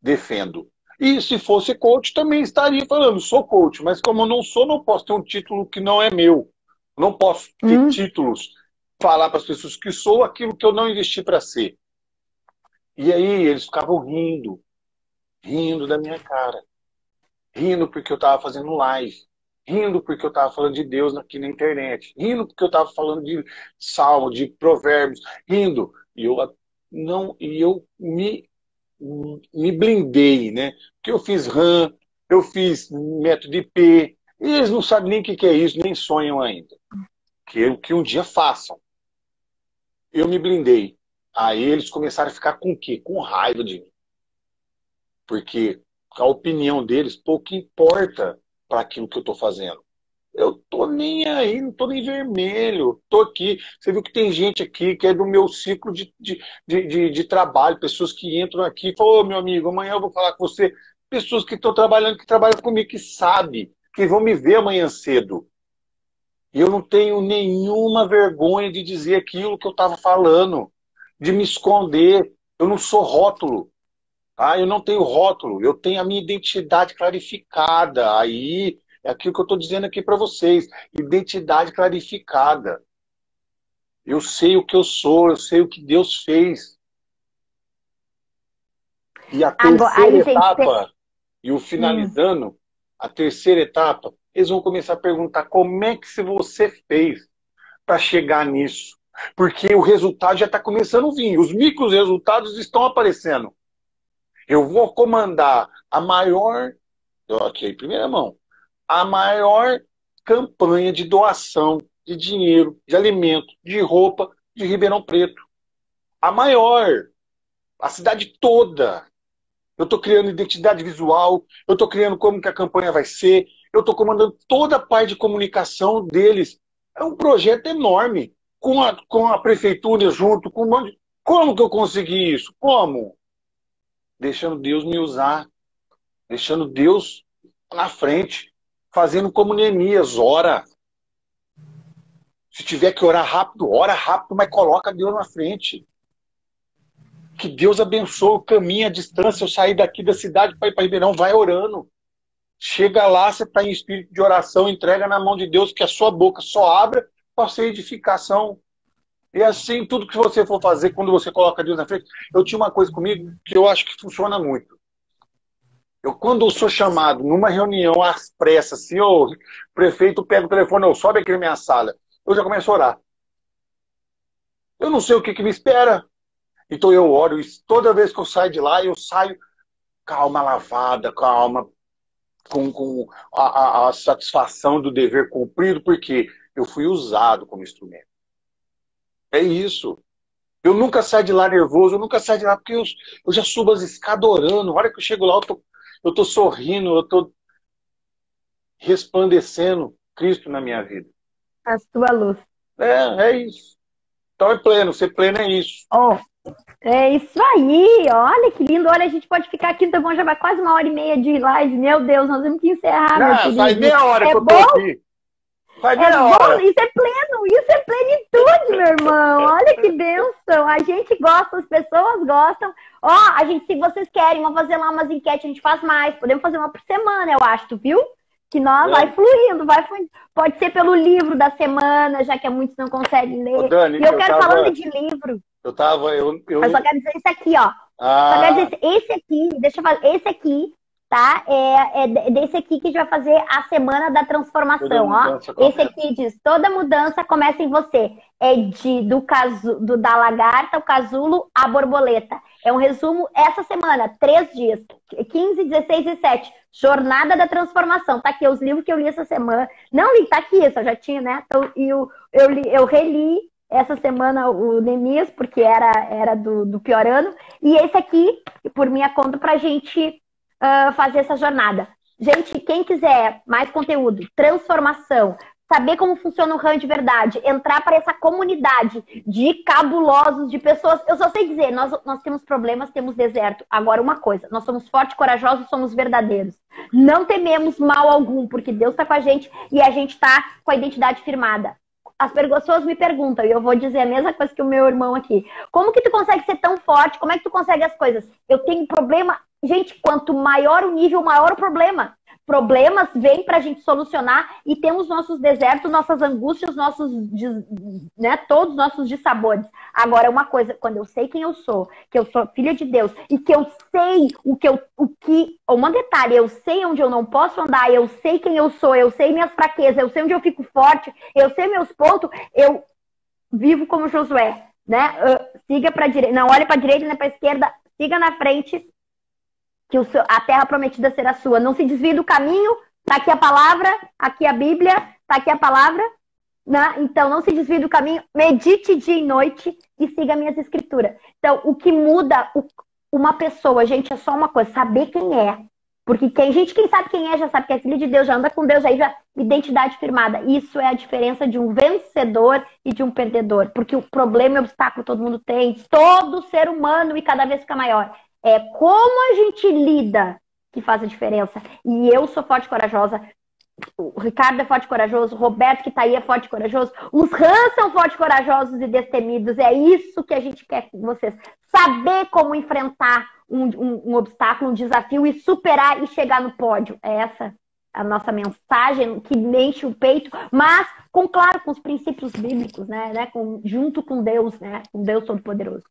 defendo. E se fosse coach, também estaria falando, sou coach, mas como eu não sou, não posso ter um título que não é meu. Não posso ter títulos, falar para as pessoas que sou aquilo que eu não investi para ser. E aí eles ficavam rindo da minha cara, rindo porque eu estava fazendo live, rindo porque eu estava falando de Deus aqui na internet, rindo porque eu estava falando de salmo, de provérbios, rindo. E eu me blindei, né? Porque eu fiz RAM, eu fiz método IP, e eles não sabem nem o que é isso, nem sonham ainda. Que um dia façam. Eu me blindei. Aí eles começaram a ficar com o quê? Com raiva de mim. Porque a opinião deles pouco importa para aquilo que eu estou fazendo. Eu tô nem aí, não tô nem vermelho. Tô aqui. Você viu que tem gente aqui que é do meu ciclo de trabalho, pessoas que entram aqui e falam, ô, meu amigo, amanhã eu vou falar com você. Pessoas que estão trabalhando, que trabalham comigo, que sabem, que vão me ver amanhã cedo. E eu não tenho nenhuma vergonha de dizer aquilo que eu estava falando, de me esconder. Eu não sou rótulo. Tá? Eu não tenho rótulo. Eu tenho a minha identidade clarificada. Aí é aquilo que eu estou dizendo aqui para vocês. Identidade clarificada. Eu sei o que eu sou, eu sei o que Deus fez. E a terceira etapa, e o finalizando, a terceira etapa, eles vão começar a perguntar como é que você fez para chegar nisso. Porque o resultado já está começando a vir. Os micros resultados estão aparecendo. Eu vou comandar a maior, aqui em primeira mão, a maior campanha de doação de dinheiro, de alimento, de roupa de Ribeirão Preto. A maior. A cidade toda. Eu estou criando identidade visual, eu estou criando como que a campanha vai ser, eu estou comandando toda a parte de comunicação deles. É um projeto enorme, com a prefeitura junto, com um monte de... Como que eu consegui isso? Como? Deixando Deus me usar, deixando Deus na frente, fazendo como Neemias, ora. Se tiver que orar rápido, ora rápido, mas coloca Deus na frente. Que Deus abençoe o caminho, a distância. Eu sair daqui da cidade para ir para Ribeirão, vai orando. Chega lá, você está em espírito de oração, entrega na mão de Deus, que a sua boca só abra para ser edificação. E assim, tudo que você for fazer, quando você coloca Deus na frente, eu tinha uma coisa comigo que eu acho que funciona muito. Quando eu sou chamado numa reunião às pressas, assim, o prefeito pega o telefone, sobe aqui na minha sala, eu já começo a orar. Eu não sei o que me espera. Então eu oro, e toda vez que eu saio de lá, eu saio calma, lavada, calma, com a satisfação do dever cumprido, porque eu fui usado como instrumento. É isso. Eu nunca saio de lá nervoso, eu nunca saio de lá porque eu já subo as escadas orando. A hora que eu chego lá, eu tô sorrindo, eu tô resplandecendo Cristo na minha vida. A sua luz. É isso. Então é pleno, ser pleno é isso. Oh, é isso aí, olha que lindo. Olha, a gente pode ficar aqui, então já vai quase 1h30 de live. Meu Deus, nós temos que encerrar, meu querido. Faz meia hora que eu tô aqui. Faz meia hora. Isso é plenitude, meu irmão. Olha que bênção. A gente gosta, as pessoas gostam. Ó, se vocês querem, vamos fazer lá umas enquetes, a gente faz mais. Podemos fazer uma por semana, eu acho, tu viu? Que nós vai fluindo, vai fluindo. Pode ser pelo livro da semana, já que muitos não conseguem ler. Ô, Dani, e eu quero falando de livro. Eu só quero dizer esse aqui, ó. Só quero dizer esse aqui, deixa eu falar, esse aqui, tá? É desse aqui que a gente vai fazer a semana da transformação, ó. Esse aqui diz, toda mudança começa em você. É da lagarta, o casulo, a borboleta. É um resumo essa semana, 3 dias, 15, 16 e 7. Jornada da transformação. Tá aqui os livros que eu li essa semana. Não li, tá aqui, isso eu já tinha, né? Então, eu reli essa semana o Neemias, porque era do pior ano. E esse aqui, por minha conta, pra gente fazer essa jornada. Gente, quem quiser mais conteúdo, transformação, saber como funciona o RAM de verdade, entrar para essa comunidade de cabulosos, de pessoas... Eu só sei dizer, nós temos problemas, temos deserto. Agora, uma coisa, nós somos fortes, corajosos, somos verdadeiros. Não tememos mal algum, porque Deus está com a gente e a gente está com a identidade firmada. As pessoas me perguntam, e eu vou dizer a mesma coisa que o meu irmão aqui. Como que tu consegue ser tão forte? Como é que tu consegue as coisas? Eu tenho problema... Gente, quanto maior o nível, maior o problema. Problemas vêm pra gente solucionar e temos nossos desertos, nossas angústias, todos os nossos dissabores. Agora, uma coisa, quando eu sei quem eu sou, que eu sou filha de Deus e que eu sei um detalhe, eu sei onde eu não posso andar, eu sei quem eu sou, eu sei minhas fraquezas, eu sei onde eu fico forte, eu sei meus pontos, eu vivo como Josué, né? Siga pra direita, não olhe pra direita nem pra esquerda, siga na frente, que a terra prometida será sua. Não se desvie do caminho, tá aqui a palavra, aqui a Bíblia, tá aqui a palavra, né? Então não se desvie do caminho, medite dia e noite e siga minhas escrituras. Então o que muda uma pessoa, gente, é só uma coisa, saber quem é. Porque quem sabe quem é, já sabe que é filho de Deus, já anda com Deus, aí já identidade firmada. Isso é a diferença de um vencedor e de um perdedor. Porque o problema e o obstáculo todo mundo tem, todo ser humano e cada vez fica maior. É como a gente lida que faz a diferença. E eu sou forte e corajosa. O Ricardo é forte e corajoso. O Roberto, que tá aí, é forte e corajoso. Os Rãs são fortes, corajosos e destemidos. É isso que a gente quer com vocês. Saber como enfrentar um obstáculo, um desafio e superar e chegar no pódio. É essa a nossa mensagem, que enche o peito, mas com os princípios bíblicos, né? Junto com Deus, né? Com Deus Todo-Poderoso.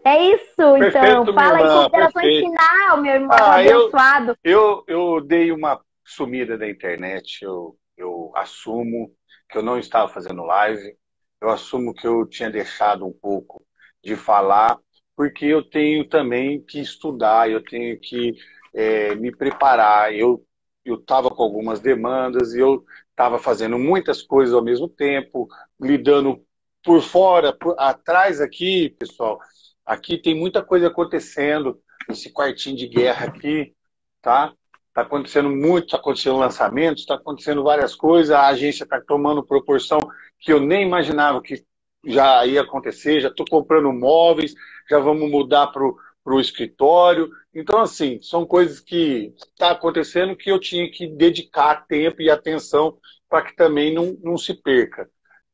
É isso, perfeito, então. Fala aí, considerações final, meu irmão abençoado. Eu dei uma sumida da internet, eu assumo que eu não estava fazendo live, eu assumo que eu tinha deixado um pouco de falar, porque eu tenho também que estudar, eu tenho que me preparar. Eu estava com algumas demandas, e eu estava fazendo muitas coisas ao mesmo tempo, lidando por fora, atrás aqui, pessoal. Aqui tem muita coisa acontecendo, esse quartinho de guerra aqui, tá? Tá acontecendo muito, tá acontecendo lançamentos, tá acontecendo várias coisas, a agência tá tomando proporção que eu nem imaginava que já ia acontecer, já tô comprando móveis, já vamos mudar pro escritório. Então, assim, são coisas que tá acontecendo que eu tinha que dedicar tempo e atenção para que também não se perca.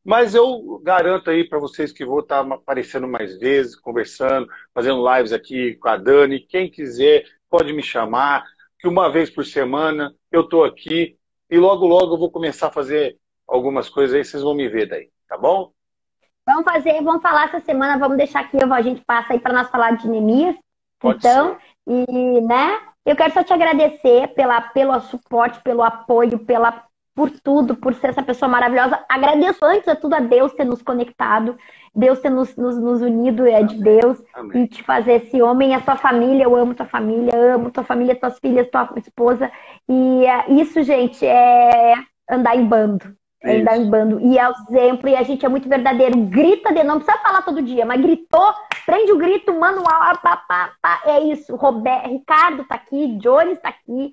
Mas eu garanto aí para vocês que vou estar aparecendo mais vezes, conversando, fazendo lives aqui com a Dani. Quem quiser pode me chamar, que uma vez por semana eu estou aqui e logo eu vou começar a fazer algumas coisas aí, vocês vão me ver daí, tá bom? Vamos falar essa semana, vamos deixar aqui, a gente passa aí para nós falar de Neemias. Pode Então, ser. e, né, eu quero só te agradecer pelo suporte, pelo apoio, por tudo, por ser essa pessoa maravilhosa. Agradeço antes de tudo a Deus ter nos conectado, Deus ter nos unido, é de Deus, Amém. e te fazer esse homem, a tua família, eu amo tua família, tuas filhas, tua esposa. E isso, gente, é andar em bando. É andar em bando. E é o exemplo, e a gente é muito verdadeiro. Grita de não precisa falar todo dia, mas gritou, prende o grito, manual, é isso. Ricardo tá aqui, Jones tá aqui,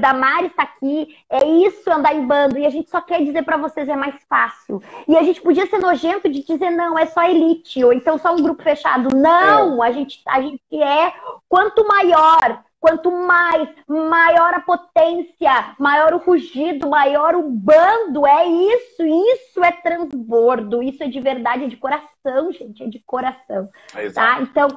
Damares tá aqui. É isso, andar em bando. E a gente só quer dizer pra vocês, é mais fácil. E a gente podia ser nojento de dizer, não, é só elite, ou então só um grupo fechado. Não, a gente é quanto maior a potência, maior o rugido, maior o bando. É isso é transbordo, isso é de verdade, é de coração, gente, é de coração. Tá? Então,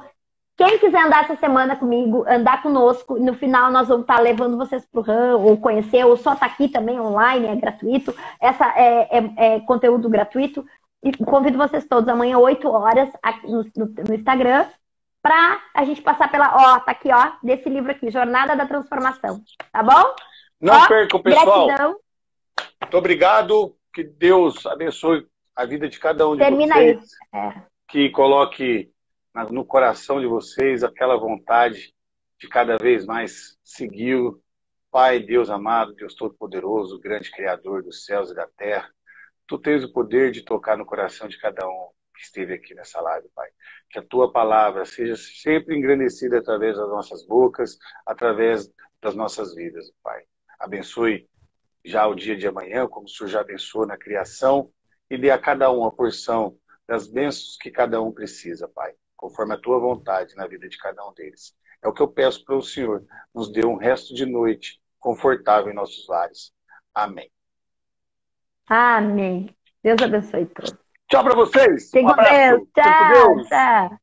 quem quiser andar essa semana comigo, andar conosco, no final nós vamos estar levando vocês pro RAM, ou conhecer, ou só tá aqui também online, é gratuito, essa é conteúdo gratuito. E convido vocês todos amanhã, 8 horas, aqui no Instagram, pra a gente passar tá aqui, desse livro aqui, Jornada da Transformação, tá bom? Não percam, pessoal. Gratidão. Muito obrigado, que Deus abençoe a vida de cada um de Termina vocês. isso. Que coloque no coração de vocês aquela vontade de cada vez mais segui-lo. Pai, Deus amado, Deus Todo-Poderoso, grande Criador dos céus e da terra, Tu tens o poder de tocar no coração de cada um que esteve aqui nessa live, Pai. Que a Tua palavra seja sempre engrandecida através das nossas bocas, através das nossas vidas, Pai. Abençoe já o dia de amanhã, como o Senhor já abençoou na criação, e dê a cada um a porção das bênçãos que cada um precisa, Pai, conforme a Tua vontade na vida de cada um deles. É o que eu peço para o Senhor, nos dê um resto de noite confortável em nossos lares. Amém. Amém. Deus abençoe todos. Tchau para vocês. Fique com Deus. Tchau.